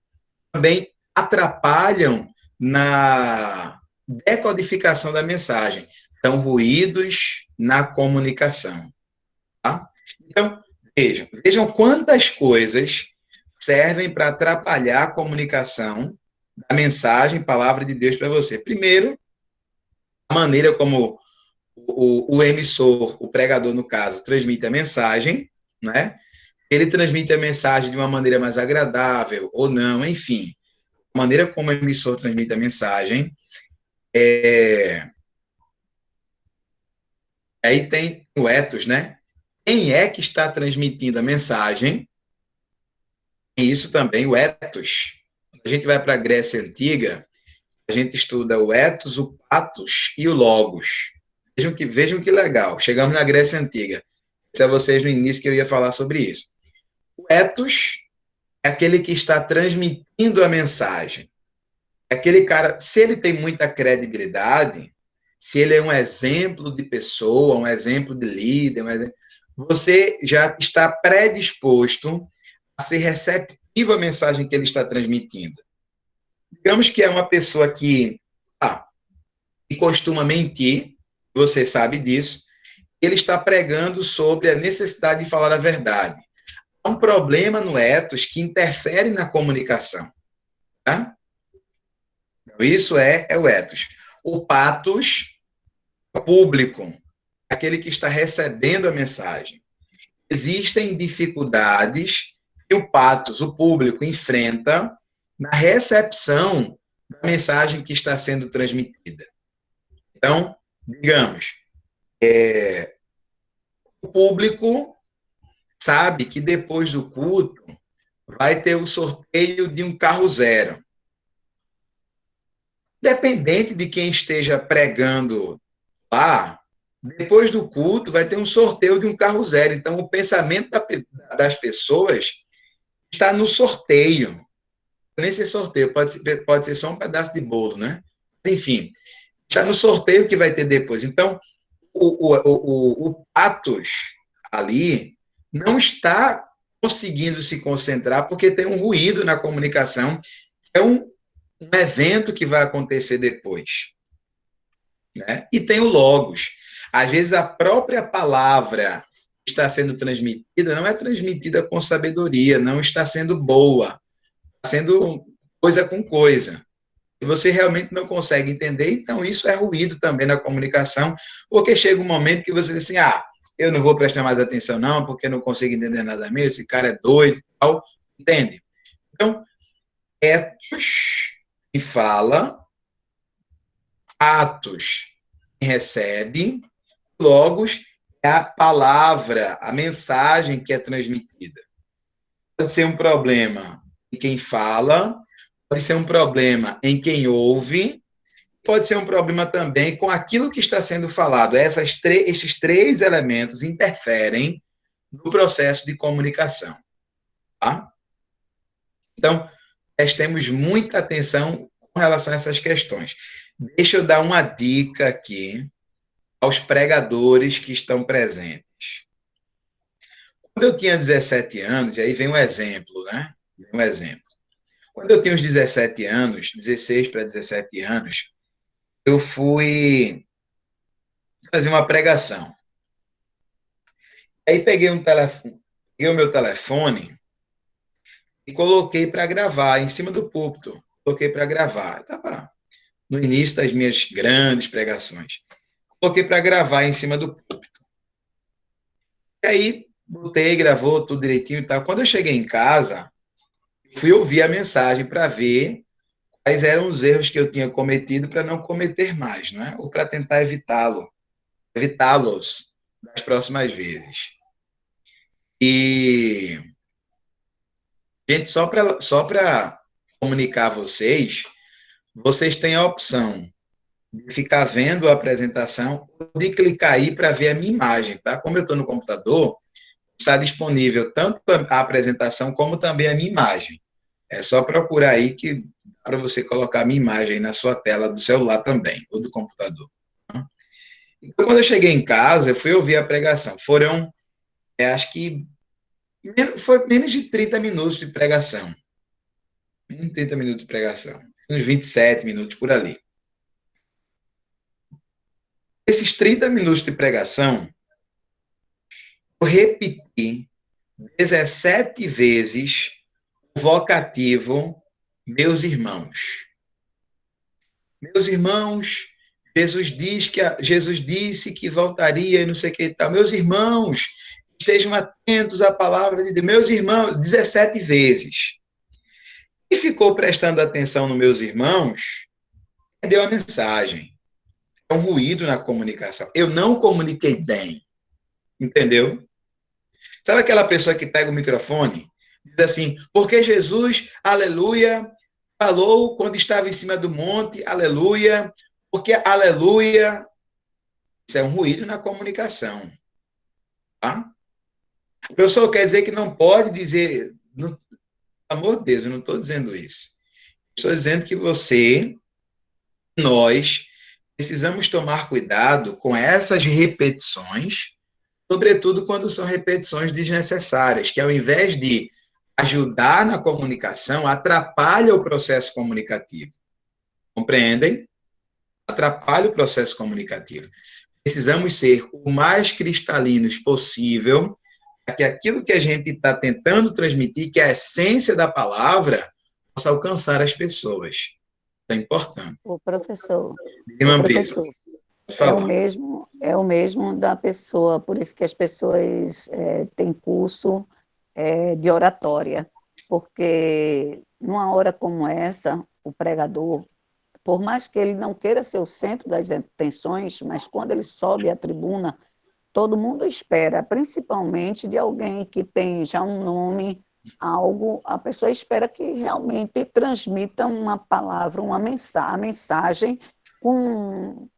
também atrapalham na decodificação da mensagem. São ruídos na comunicação. Tá? Então, vejam quantas coisas servem para atrapalhar a comunicação da mensagem, palavra de Deus para você. Primeiro, a maneira como o emissor, o pregador, no caso, transmite a mensagem, né? Ele transmite a mensagem de uma maneira mais agradável ou não, enfim. A maneira como o emissor transmite a mensagem. Aí tem o ethos, né? Quem é que está transmitindo a mensagem? E isso também, o ethos. A gente vai para a Grécia Antiga, a gente estuda o ethos, o pathos e o logos. Vejam que legal. Chegamos na Grécia Antiga. Disse a vocês no início que eu ia falar sobre isso. O ethos é aquele que está transmitindo a mensagem. É aquele cara, se ele tem muita credibilidade, se ele é um exemplo de pessoa, um exemplo de líder, você já está predisposto a ser receptivo à mensagem que ele está transmitindo. Digamos que é uma pessoa que costuma mentir, você sabe disso, ele está pregando sobre a necessidade de falar a verdade. Há um problema no ethos que interfere na comunicação. Tá? Então, isso é o ethos. O pathos, o público, aquele que está recebendo a mensagem. Existem dificuldades que o pathos, o público, enfrenta na recepção da mensagem que está sendo transmitida. Então, digamos, o público sabe que depois do culto vai ter o sorteio de um carro zero. Dependente de quem esteja pregando lá, depois do culto vai ter um sorteio de um carro zero. Então, o pensamento das pessoas está no sorteio. Nem ser sorteio, pode ser só um pedaço de bolo, né? Enfim, está no sorteio que vai ter depois. Então, o Patos ali não está conseguindo se concentrar porque tem um ruído na comunicação, é um evento que vai acontecer depois. Né? E tem o logos. Às vezes a própria palavra que está sendo transmitida não é transmitida com sabedoria, não está sendo boa, está sendo coisa com coisa. E você realmente não consegue entender, então isso é ruído também na comunicação, porque chega um momento que você diz assim, eu não vou prestar mais atenção não, porque não consigo entender nada mesmo, esse cara é doido, tal, entende? Então, etos que fala, atos que recebe, logos é a palavra, a mensagem que é transmitida. Pode ser um problema em quem fala, pode ser um problema em quem ouve, pode ser um problema também com aquilo que está sendo falado. Esses três elementos interferem no processo de comunicação. Tá? Então, prestemos muita atenção com relação a essas questões. Deixa eu dar uma dica aqui aos pregadores que estão presentes. Quando eu tinha 17 anos, e aí vem um exemplo, né? Vem um exemplo. Quando eu tinha uns 17 anos, 16 para 17 anos, eu fui fazer uma pregação. Aí peguei peguei o meu telefone e coloquei para gravar em cima do púlpito. Coloquei para gravar. Estava no início das minhas grandes pregações. Coloquei para gravar em cima do púlpito. E aí, botei, gravou tudo direitinho e tal. Quando eu cheguei em casa, fui ouvir a mensagem para ver quais eram os erros que eu tinha cometido para não cometer mais, não é? Ou para tentar evitá-los das próximas vezes. E, gente, só para comunicar a vocês, vocês têm a opção de ficar vendo a apresentação ou de clicar aí para ver a minha imagem, tá? Como eu estou no computador, está disponível tanto a apresentação como também a minha imagem. É só procurar aí que dá para você colocar a minha imagem aí na sua tela do celular também, ou do computador. Então, quando eu cheguei em casa, eu fui ouvir a pregação. Foram, acho que, foi menos de 30 minutos de pregação. Menos de 30 minutos de pregação. Uns 27 minutos por ali. Esses 30 minutos de pregação, eu repeti 17 vezes o vocativo meus irmãos. Meus irmãos, Jesus disse que voltaria e não sei o que e tal. Meus irmãos, estejam atentos à palavra de Deus. Meus irmãos, 17 vezes. E ficou prestando atenção nos meus irmãos, perdeu a mensagem. É um ruído na comunicação. Eu não comuniquei bem. Entendeu? Sabe aquela pessoa que pega o microfone e diz assim, porque Jesus, aleluia, falou quando estava em cima do monte, aleluia, porque aleluia, isso é um ruído na comunicação. Tá? O professor quer dizer que não pode dizer, pelo amor de Deus, eu não estou dizendo isso. Estou dizendo que nós, precisamos tomar cuidado com essas repetições, sobretudo quando são repetições desnecessárias, que ao invés de ajudar na comunicação, atrapalha o processo comunicativo. Compreendem? Atrapalha o processo comunicativo. Precisamos ser o mais cristalinos possível para que aquilo que a gente está tentando transmitir, que é a essência da palavra, possa alcançar as pessoas. Isso é importante.
O professor,
Irmã Brisa,
é o mesmo da pessoa, por isso que as pessoas têm curso de oratória, porque numa hora como essa, o pregador, por mais que ele não queira ser o centro das atenções, mas quando ele sobe à tribuna, todo mundo espera, principalmente de alguém que tem já um nome, algo, a pessoa espera que realmente transmita uma palavra, uma mensagem com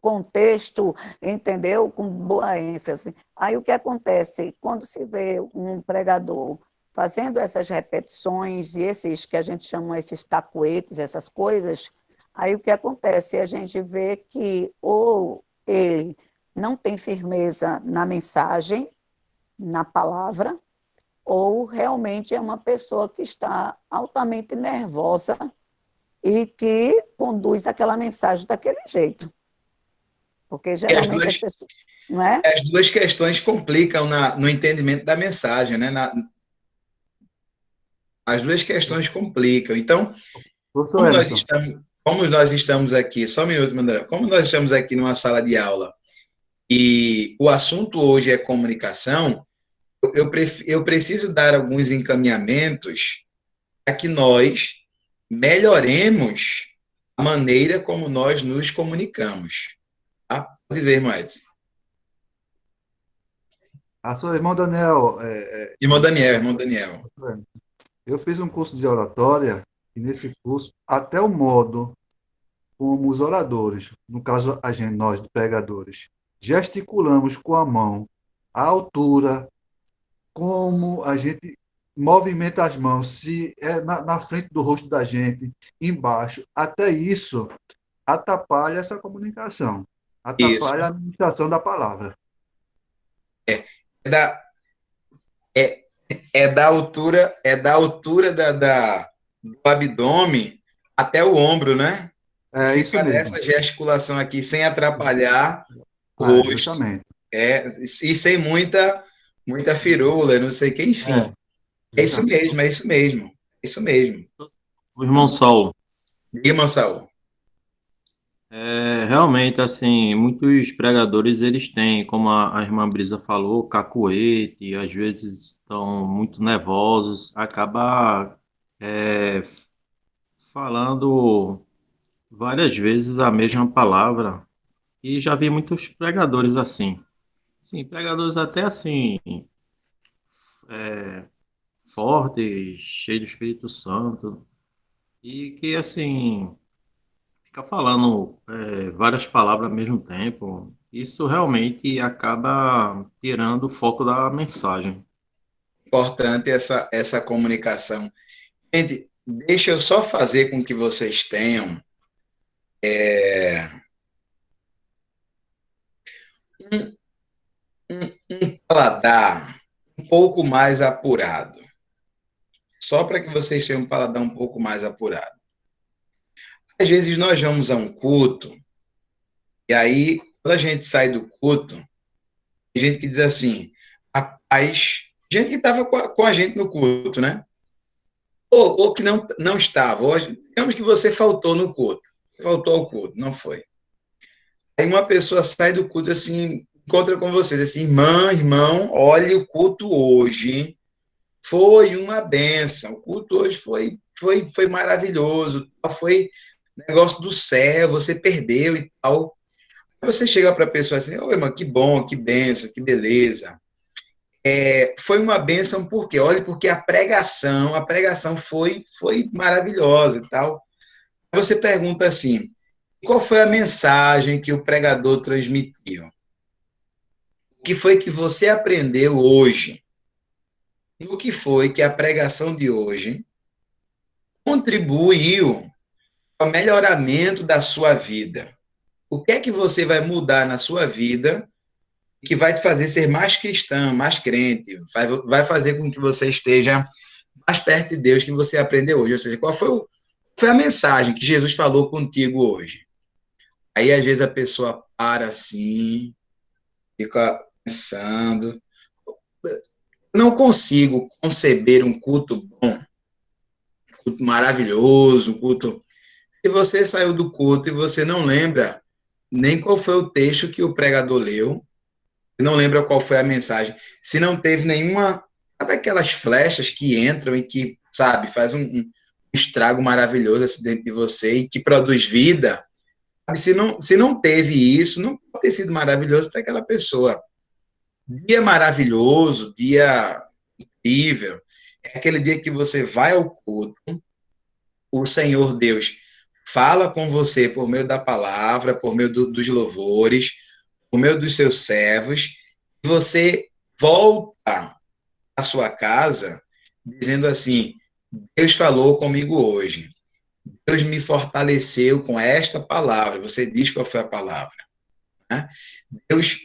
contexto, entendeu? Com boa ênfase. Aí o que acontece? Quando se vê um pregador fazendo essas repetições e esses que a gente chama esses tacuetes, essas coisas, aí o que acontece? A gente vê que ou ele não tem firmeza na mensagem, na palavra, ou realmente é uma pessoa que está altamente nervosa e que conduz aquela mensagem daquele jeito. Porque
E
geralmente as pessoas, não é?
as duas questões complicam no entendimento da mensagem, né? As duas questões complicam. Então,
Professor
como nós
Emerson,
estamos, como nós estamos aqui, só um minuto, Mandela, como nós estamos aqui numa sala de aula e o assunto hoje é comunicação, eu preciso dar alguns encaminhamentos para que nós melhoremos a maneira como nós nos comunicamos. Tá? Pode dizer, irmão Edson.
a sua irmã Daniel,
Irmão Daniel, irmão Daniel.
eu fiz um curso de oratória e nesse curso, até o modo como os oradores, no caso a gente, nós, pregadores, gesticulamos com a mão, a altura, como a gente movimenta as mãos, se é na frente do rosto da gente, embaixo, até isso atrapalha essa comunicação,
Isso.
atrapalha a administração da palavra.
É da, é, do abdômen até o ombro, né? E
É isso
fica
mesmo.
nessa gesticulação aqui, sem atrapalhar o rosto.
Justamente.
E sem muita firula, não sei o que, enfim. É isso
Justamente.
mesmo, é isso mesmo. É isso mesmo.
O irmão Saulo,
Irmão Saul.
realmente, assim, muitos pregadores, eles têm, como a irmã Brisa falou, cacuete, às vezes estão muito nervosos, acaba é, falando várias vezes a mesma palavra, e já vi muitos pregadores assim. Sim, pregadores até assim, fortes, cheios do Espírito Santo, e que, assim, fica falando várias palavras ao mesmo tempo, isso realmente acaba tirando o foco da mensagem.
Importante essa comunicação. Gente, deixa eu só fazer com que vocês tenham um, um paladar um pouco mais apurado. Só para que vocês tenham um paladar um pouco mais apurado. Às vezes nós vamos a um culto, e aí, quando a gente sai do culto, tem gente que diz assim, rapaz, gente que estava com a gente no culto, né? Ou que não estava. Ou, digamos que você faltou no culto. Faltou ao culto, não foi. Aí uma pessoa sai do culto assim, encontra com você, diz assim, irmão, olha o culto hoje. Foi uma benção. O culto hoje foi maravilhoso. Foi negócio do céu, você perdeu e tal. Aí você chega para a pessoa assim, oi, irmão, que bom, que benção, que beleza. Foi uma benção porque, olha, porque a pregação foi maravilhosa e tal. Aí você pergunta assim, qual foi a mensagem que o pregador transmitiu? O que foi que você aprendeu hoje? No que foi que a pregação de hoje contribuiu para o melhoramento da sua vida? O que é que você vai mudar na sua vida que vai te fazer ser mais cristão, mais crente, vai fazer com que você esteja mais perto de Deus que você aprendeu hoje? Ou seja, qual foi a mensagem que Jesus falou contigo hoje? Aí, às vezes, a pessoa para assim, fica pensando. Não consigo conceber um culto bom, um culto maravilhoso, um culto. Se você saiu do culto e você não lembra nem qual foi o texto que o pregador leu, não lembra qual foi a mensagem, se não teve nenhuma. Sabe aquelas flechas que entram e que, sabe, faz um estrago maravilhoso assim dentro de você e que produz vida? Se não teve isso, não pode ter sido maravilhoso para aquela pessoa. Dia maravilhoso, dia incrível, é aquele dia que você vai ao culto, o Senhor Deus fala com você por meio da palavra, por meio dos louvores, por meio dos seus servos, e você volta à sua casa dizendo assim: Deus falou comigo hoje. Deus me fortaleceu com esta palavra. Você diz qual foi a palavra, né? Deus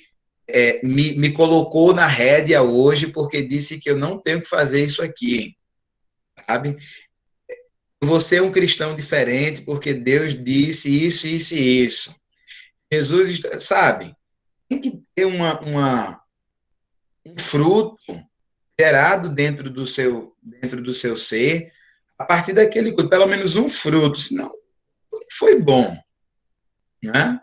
me colocou na rédea hoje porque disse que eu não tenho que fazer isso aqui, sabe? Você é um cristão diferente porque Deus disse isso, isso e isso. Jesus, sabe, tem que ter um fruto gerado dentro do seu ser, a partir daquele culto, pelo menos um fruto, senão não foi bom, né?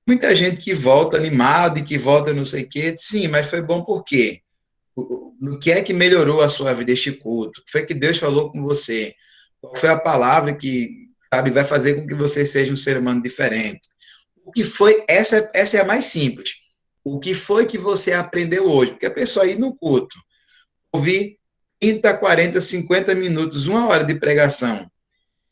Muita gente que volta animado e que volta não sei o quê, sim, mas foi bom por quê? No que é que melhorou a sua vida este culto? O que foi que Deus falou com você? Qual foi a palavra que, sabe, vai fazer com que você seja um ser humano diferente? O que foi, essa é a mais simples. O que foi que você aprendeu hoje? Porque a pessoa aí no culto, ouvir 30, 40, 50 minutos, 1 hora de pregação,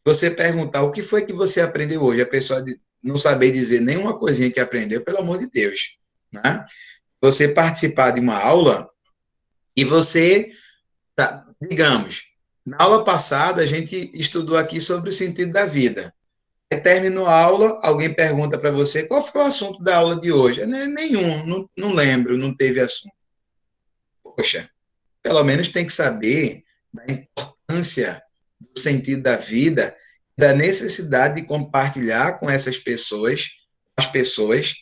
você perguntar o que foi que você aprendeu hoje, a pessoa não saber dizer nenhuma coisinha que aprendeu, pelo amor de Deus, né? Você participar de uma aula e você, digamos, na aula passada a gente estudou aqui sobre o sentido da vida. Aí terminou a aula, alguém pergunta para você qual foi o assunto da aula de hoje. Nenhum, não lembro, não teve assunto. Poxa, pelo menos tem que saber da importância do sentido da vida, da necessidade de compartilhar com essas pessoas, as pessoas,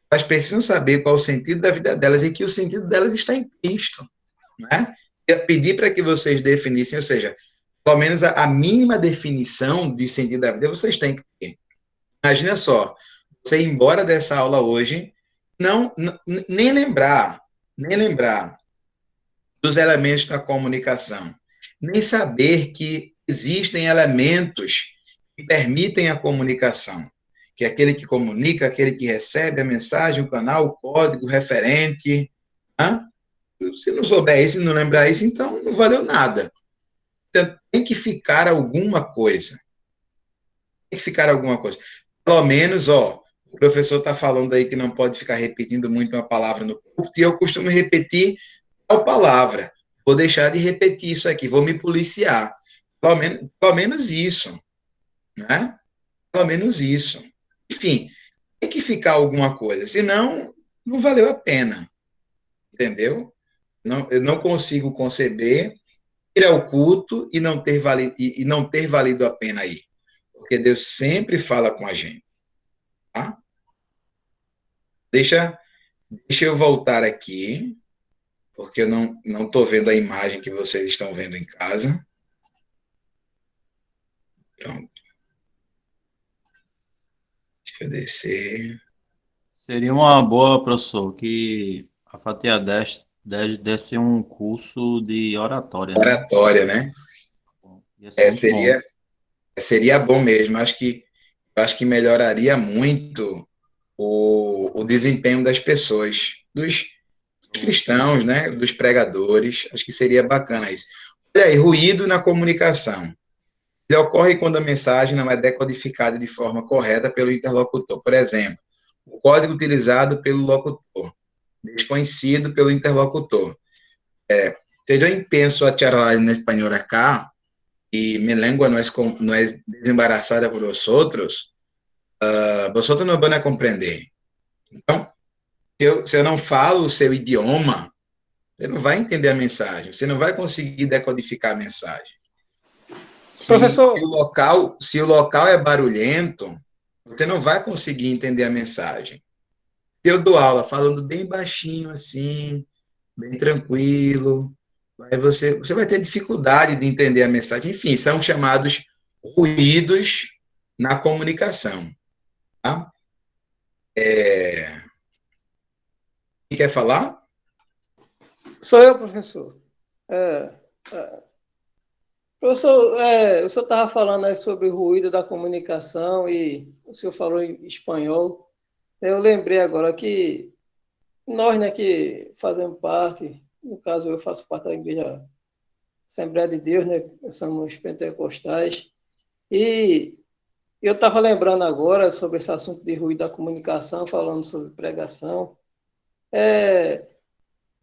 elas precisam saber qual é o sentido da vida delas e que o sentido delas está em Cristo, né? Eu pedi para que vocês definissem, ou seja, pelo menos a mínima definição de sentido da vida vocês têm que ter. Imagina só, você ir embora dessa aula hoje, nem lembrar dos elementos da comunicação, nem saber que existem elementos que permitem a comunicação, que é aquele que comunica, aquele que recebe a mensagem, o canal, o código, o referente. Né? Se não souber isso, não lembrar isso, então não valeu nada. Então, tem que ficar alguma coisa. Tem que ficar alguma coisa. Pelo menos, ó, o professor está falando aí que não pode ficar repetindo muito uma palavra no culto, e eu costumo repetir a palavra. Vou deixar de repetir isso aqui, vou me policiar. Pelo menos isso, né? Pelo menos isso. Enfim, tem que ficar alguma coisa, senão não valeu a pena, entendeu? Não, eu não consigo conceber ir ao culto e não ter valido a pena ir, porque Deus sempre fala com a gente, tá? Deixa eu voltar aqui, porque eu não estou vendo a imagem que vocês estão vendo em casa. Pronto. Deixa eu descer.
Seria uma boa, professor, que a Fatia desse um curso de oratória, né?
Oratória, né?
Ia ser muito bom.
Seria bom mesmo. Acho que melhoraria muito o desempenho das pessoas, dos cristãos, né? Dos pregadores. Acho que seria bacana isso. Olha aí, ruído na comunicação. Ele ocorre quando a mensagem não é decodificada de forma correta pelo interlocutor. Por exemplo, o código utilizado pelo locutor, desconhecido pelo interlocutor. Yo pienso a charlar en español acá y mi lengua no es desembarazada por vosotros, vosotros não vão compreender. Então, se eu não falo o seu idioma, você não vai entender a mensagem, você não vai conseguir decodificar a mensagem.
Professor,
Se o local é barulhento, você não vai conseguir entender a mensagem. Se eu dou aula falando bem baixinho assim, bem tranquilo, aí você vai ter dificuldade de entender a mensagem. Enfim, são chamados ruídos na comunicação. Tá? Quem quer falar?
sou eu, professor. É, professor, o senhor estava falando aí sobre o ruído da comunicação e o senhor falou em espanhol. Eu lembrei agora que nós, né, que fazemos parte, no caso eu faço parte da Igreja Assembleia de Deus, né, somos pentecostais, e eu estava lembrando agora sobre esse assunto de ruído da comunicação, falando sobre pregação.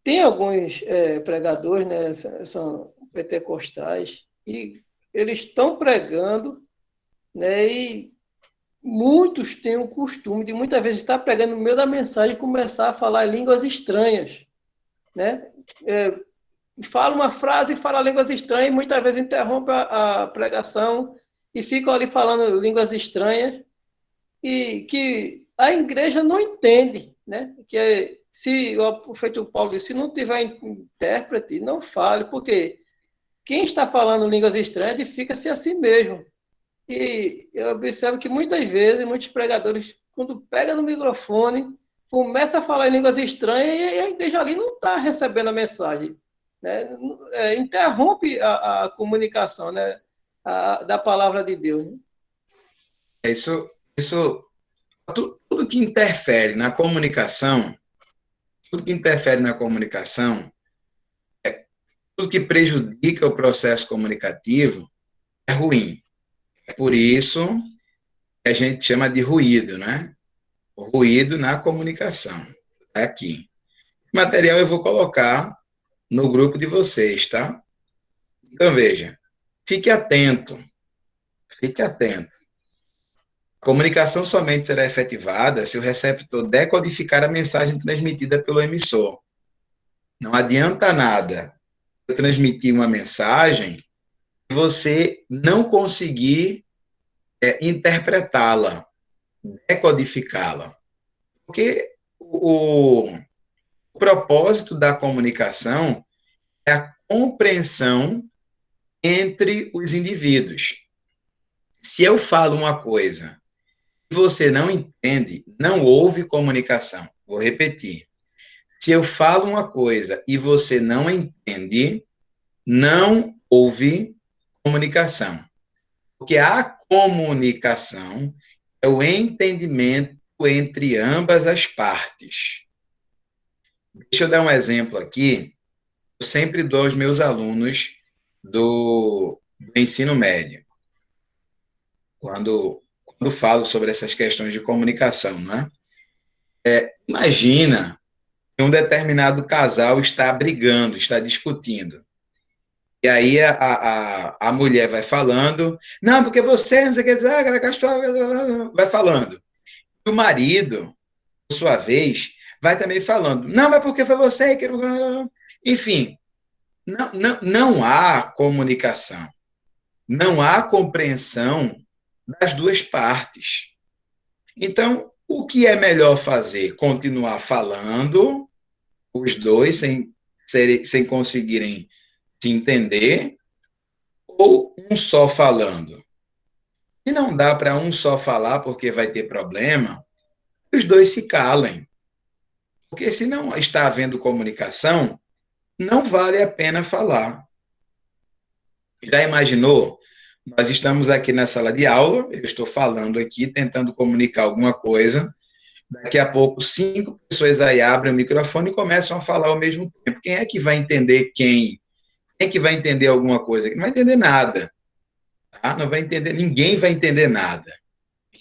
Tem alguns pregadores, né, são pentecostais, e eles estão pregando, né, e muitos têm o costume de muitas vezes estar pregando no meio da mensagem e começar a falar línguas estranhas, né? Fala uma frase e fala línguas estranhas, e muitas vezes interrompe a pregação e ficam ali falando línguas estranhas, e que a igreja não entende, né? Que se o profeta Paulo disse, se não tiver intérprete, não fale, porque quem está falando línguas estranhas edifica-se a si mesmo. E eu observo que muitas vezes, muitos pregadores, quando pega no microfone, começa a falar em línguas estranhas e a igreja ali não está recebendo a mensagem, né? Interrompe a comunicação, né? Da palavra de Deus, né?
Isso, tudo que interfere na comunicação, tudo que interfere na comunicação, tudo que prejudica o processo comunicativo é ruim. É por isso que a gente chama de ruído, né? O ruído na comunicação. É aqui. O material eu vou colocar no grupo de vocês, tá? Então, veja, fique atento, fique atento. A comunicação somente será efetivada se o receptor decodificar a mensagem transmitida pelo emissor. Não adianta nada eu transmitir uma mensagem e você não conseguir interpretá-la, decodificá-la. Porque o propósito da comunicação é a compreensão entre os indivíduos. Se eu falo uma coisa e você não entende, não houve comunicação. Vou repetir. Se eu falo uma coisa e você não entende, não houve comunicação. Porque a comunicação é o entendimento entre ambas as partes. Deixa eu dar um exemplo aqui. Eu sempre dou aos meus alunos do ensino médio, quando falo sobre essas questões de comunicação, né? Imagina que um determinado casal está brigando, está discutindo. E aí a mulher vai falando, não, porque você, não sei o que, vai falando. E o marido, por sua vez, vai também falando, não, mas porque foi você que... Enfim, não há comunicação, não há compreensão das duas partes. Então, o que é melhor fazer? Continuar falando, os dois, sem conseguirem se entender, ou um só falando? Se não dá para um só falar porque vai ter problema, os dois se calem. Porque se não está havendo comunicação, não vale a pena falar. Já imaginou? Nós estamos aqui na sala de aula, eu estou falando aqui, tentando comunicar alguma coisa, daqui a pouco 5 pessoas aí abrem o microfone e começam a falar ao mesmo tempo. Quem é que vai entender quem? Quem é que vai entender alguma coisa? Não vai entender nada. Tá? Não vai entender, ninguém vai entender nada.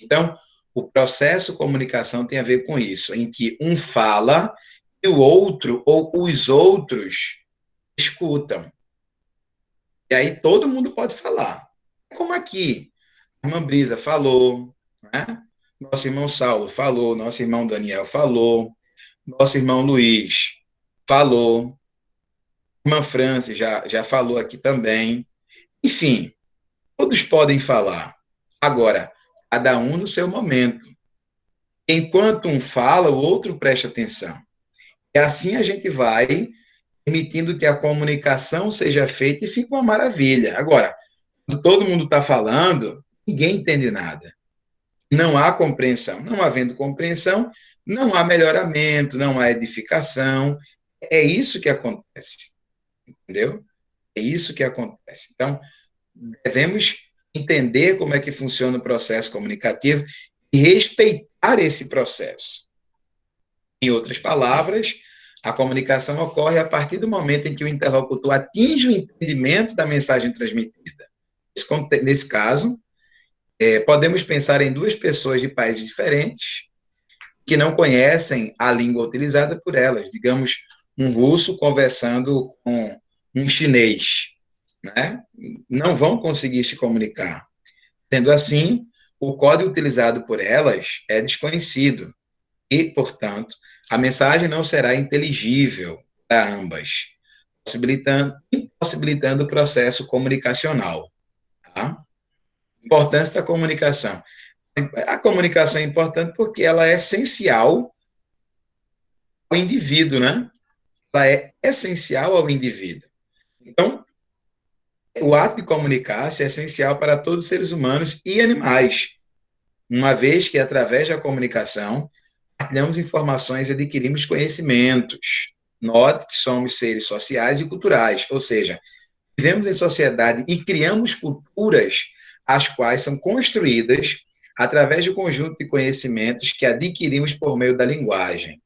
Então, o processo comunicação tem a ver com isso, em que um fala e o outro, ou os outros, escutam. E aí todo mundo pode falar. Como aqui, a irmã Brisa falou, né? Nosso irmão Saulo falou, nosso irmão Daniel falou, nosso irmão Luiz falou, a irmã Francis já falou aqui também. Enfim, todos podem falar. Agora, cada um no seu momento. Enquanto um fala, o outro presta atenção. E assim a gente vai permitindo que a comunicação seja feita e fica uma maravilha. Agora, quando todo mundo está falando, ninguém entende nada. Não há compreensão. Não havendo compreensão, não há melhoramento, não há edificação. É isso que acontece. Entendeu? É isso que acontece. Então, devemos entender como é que funciona o processo comunicativo e respeitar esse processo. Em outras palavras, a comunicação ocorre a partir do momento em que o interlocutor atinge o entendimento da mensagem transmitida. Nesse caso, podemos pensar em duas pessoas de países diferentes que não conhecem a língua utilizada por elas. Digamos, um russo conversando com um chinês. né? Não vão conseguir se comunicar. Sendo assim, o código utilizado por elas é desconhecido e, portanto, a mensagem não será inteligível para ambas, impossibilitando o processo comunicacional. Tá? Importância da comunicação. A comunicação é importante porque ela é essencial ao indivíduo, né? Ela é essencial ao indivíduo. Então, o ato de comunicar-se é essencial para todos os seres humanos e animais, uma vez que, através da comunicação, partilhamos informações e adquirimos conhecimentos. Note que somos seres sociais e culturais, ou seja, vivemos em sociedade e criamos culturas as quais são construídas através do conjunto de conhecimentos que adquirimos por meio da linguagem,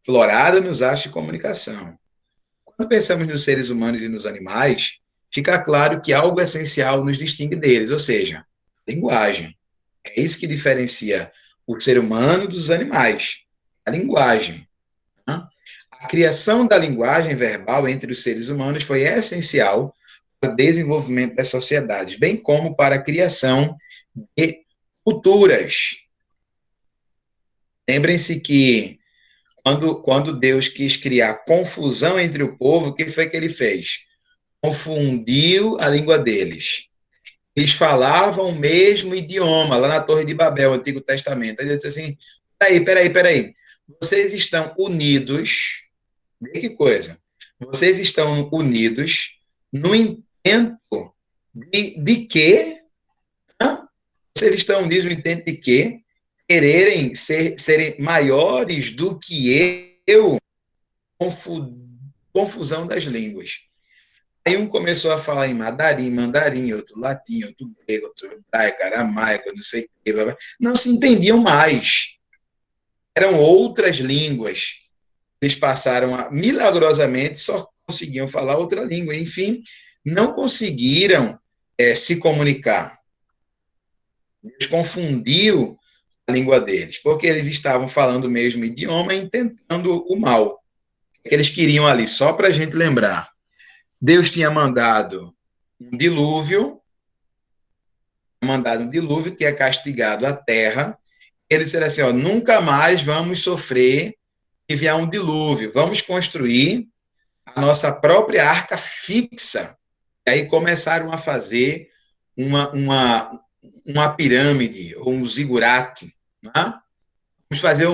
florada nos atos de comunicação. Quando pensamos nos seres humanos e nos animais, fica claro que algo essencial nos distingue deles, ou seja, a linguagem. É isso que diferencia o ser humano dos animais, a linguagem. Né? A criação da linguagem verbal entre os seres humanos foi essencial para o desenvolvimento das sociedades, bem como para a criação de culturas. Lembrem-se que quando Deus quis criar confusão entre o povo, o que foi que ele fez? Confundiu a língua deles. Eles falavam o mesmo idioma, lá na Torre de Babel, Antigo Testamento. Ele disse assim, peraí. Vocês estão unidos, vê que coisa, vocês estão unidos no intento de quê? Vocês estão unidos no intento de quê? Quererem serem maiores do que eu, confusão das línguas. Aí um começou a falar em mandarim, outro latim, outro grego, outro hebraico, aramaico, não sei o que. Não se entendiam mais. Eram outras línguas. Eles passaram a, milagrosamente, só conseguiam falar outra língua. Enfim, não conseguiram se comunicar. Deus confundiu a língua deles, porque eles estavam falando o mesmo idioma e tentando o mal. Eles queriam ali, só para a gente lembrar. Deus tinha mandado um dilúvio, tinha castigado a terra. Ele disse assim, ó, nunca mais vamos sofrer que vier um dilúvio, vamos construir a nossa própria arca fixa. E aí começaram a fazer uma pirâmide, ou um zigurate. Né? Vamos fazer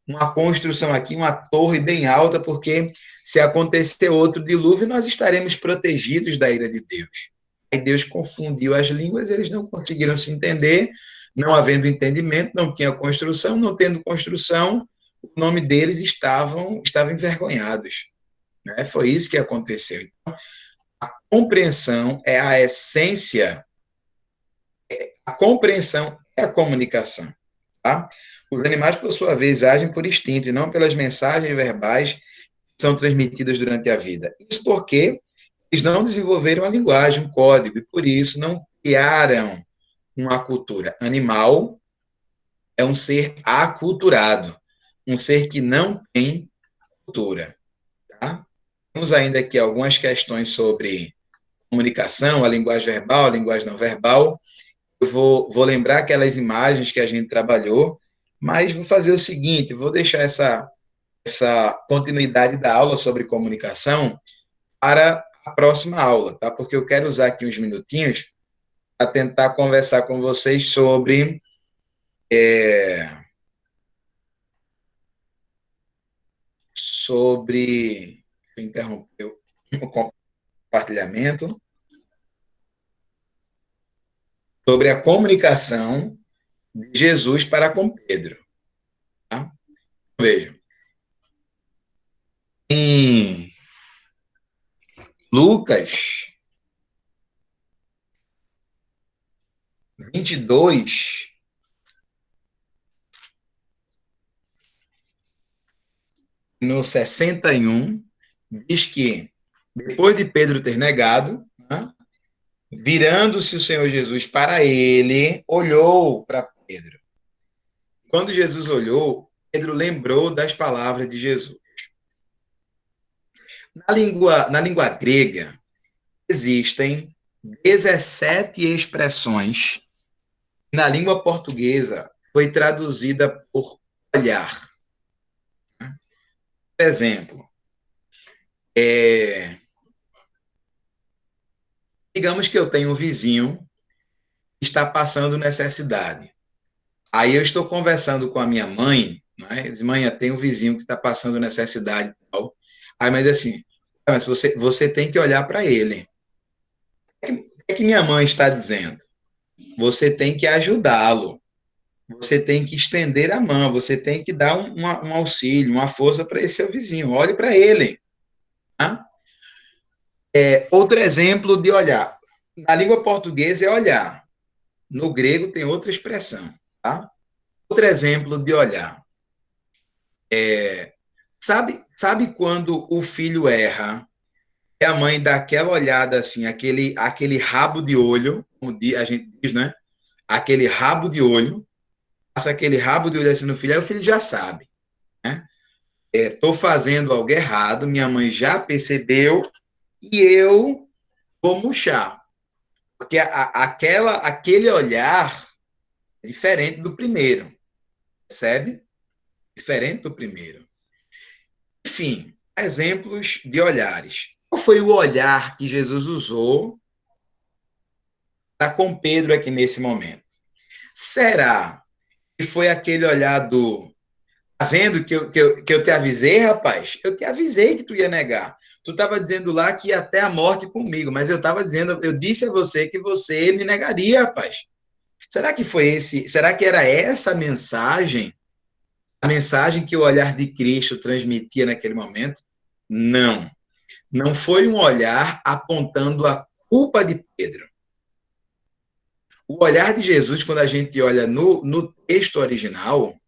uma construção aqui, uma torre bem alta, porque se acontecer outro dilúvio, nós estaremos protegidos da ira de Deus. Aí Deus confundiu as línguas, eles não conseguiram se entender, não havendo entendimento, não tinha construção, não tendo construção, o nome deles estavam envergonhados. Né? Foi isso que aconteceu. Então, a compreensão é a essência, a compreensão é a comunicação. Tá? Os animais, por sua vez, agem por instinto e não pelas mensagens verbais que são transmitidas durante a vida. Isso porque eles não desenvolveram a linguagem, um código, e por isso não criaram uma cultura. Animal é um ser aculturado, um ser que não tem cultura. Tá? Temos ainda aqui algumas questões sobre comunicação, a linguagem verbal, a linguagem não verbal. Eu vou lembrar aquelas imagens que a gente trabalhou, mas vou fazer o seguinte, vou deixar essa continuidade da aula sobre comunicação para a próxima aula, tá? Porque eu quero usar aqui uns minutinhos para tentar conversar com vocês sobre interromper o compartilhamento, sobre a comunicação de Jesus para com Pedro. Tá? Vejam. Em Lucas 22, no 61, diz que, depois de Pedro ter negado, né, virando-se o Senhor Jesus para ele, olhou para Pedro. Quando Jesus olhou, Pedro lembrou das palavras de Jesus. Na língua grega, existem 17 expressões que na língua portuguesa foi traduzida por olhar. Por exemplo, digamos que eu tenho um vizinho que está passando necessidade. Aí eu estou conversando com a minha mãe, né? Diz, mãe, tem um vizinho que está passando necessidade e tal. Aí, mas assim, mas você tem que olhar para ele. O que minha mãe está dizendo? Você tem que ajudá-lo. Você tem que estender a mão. Você tem que dar um auxílio, uma força para esse seu vizinho. Olhe para ele. Tá? Outro exemplo de olhar. Na língua portuguesa é olhar. No grego tem outra expressão. Tá? Outro exemplo de olhar. Sabe quando o filho erra e a mãe dá aquela olhada assim, aquele rabo de olho, como a gente diz, né? Aquele rabo de olho, passa aquele rabo de olho assim no filho, aí o filho já sabe, né? Estou fazendo algo errado, minha mãe já percebeu e eu vou murchar. Porque aquele olhar é diferente do primeiro, percebe? Diferente do primeiro. Enfim, exemplos de olhares. Qual foi o olhar que Jesus usou para com Pedro aqui nesse momento? Será que foi aquele olhar do tá vendo que eu te avisei, rapaz? Eu te avisei que tu ia negar. Tu estava dizendo lá que ia até a morte comigo, mas eu disse a você que você me negaria, rapaz. Será que foi será que era essa a mensagem que o olhar de Cristo transmitia naquele momento? Não. Não foi um olhar apontando a culpa de Pedro. O olhar de Jesus, quando a gente olha no texto original,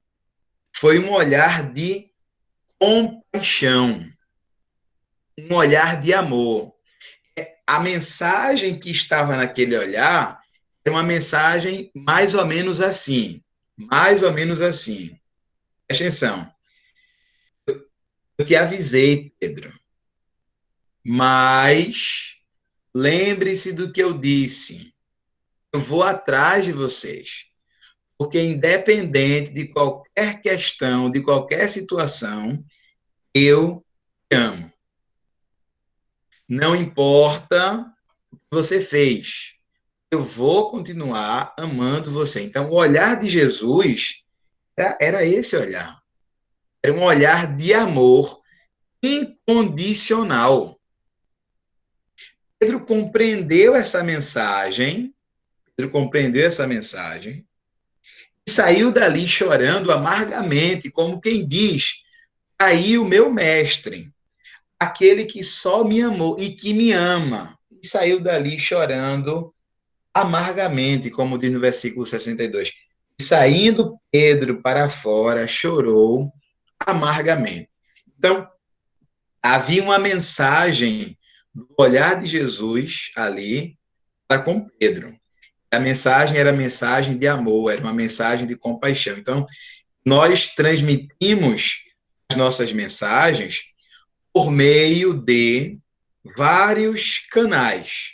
foi um olhar de compaixão, um olhar de amor. A mensagem que estava naquele olhar é uma mensagem mais ou menos assim. Mais ou menos assim. Presta atenção. Eu te avisei, Pedro, mas lembre-se do que eu disse. Eu vou atrás de vocês. Porque independente de qualquer questão, de qualquer situação, eu te amo. Não importa o que você fez, eu vou continuar amando você. Então, o olhar de Jesus era esse olhar. Era um olhar de amor incondicional. Pedro compreendeu essa mensagem, e saiu dali chorando amargamente, como quem diz, aí o meu mestre, aquele que só me amou e que me ama, e saiu dali chorando amargamente, como diz no versículo 62. E saindo Pedro para fora, chorou amargamente. Então, havia uma mensagem do olhar de Jesus ali para com Pedro. A mensagem era mensagem de amor, era uma mensagem de compaixão. Então, nós transmitimos as nossas mensagens por meio de vários canais,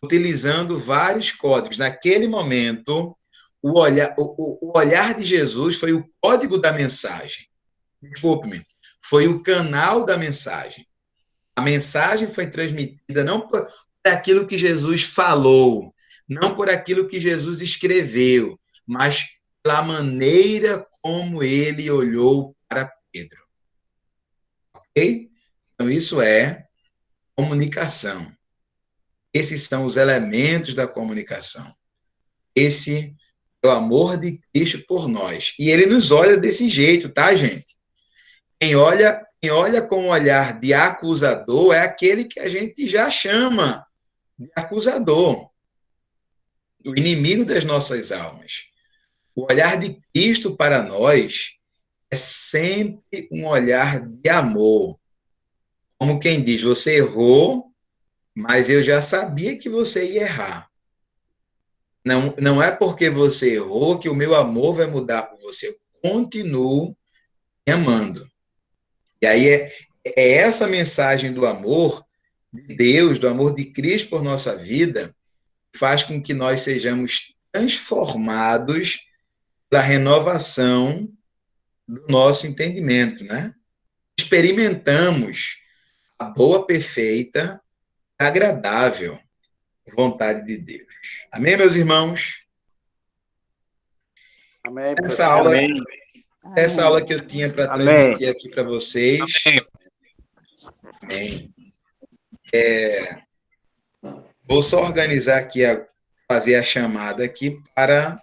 utilizando vários códigos. Naquele momento, o olhar de Jesus foi o código da mensagem. Desculpe-me, foi o canal da mensagem. A mensagem foi transmitida não por aquilo que Jesus falou, não por aquilo que Jesus escreveu, mas pela maneira como ele olhou para Pedro. Ok? Então, isso é comunicação. Esses são os elementos da comunicação. Esse é o amor de Cristo por nós. E ele nos olha desse jeito, tá, gente? Quem olha com um olhar de acusador é aquele que a gente já chama de acusador, o inimigo das nossas almas. O olhar de Cristo para nós é sempre um olhar de amor. Como quem diz, você errou, mas eu já sabia que você ia errar. Não é porque você errou que o meu amor vai mudar por você. Eu continuo me amando. E aí é essa mensagem do amor de Deus, do amor de Cristo por nossa vida, faz com que nós sejamos transformados pela renovação do nosso entendimento, né? Experimentamos a boa, perfeita, agradável vontade de Deus. Amém, meus irmãos?
Amém,
Essa
professor.
aula,
Amém.
essa aula que eu tinha para
Amém.
transmitir aqui para vocês. Amém. Vou só organizar aqui, fazer a chamada aqui para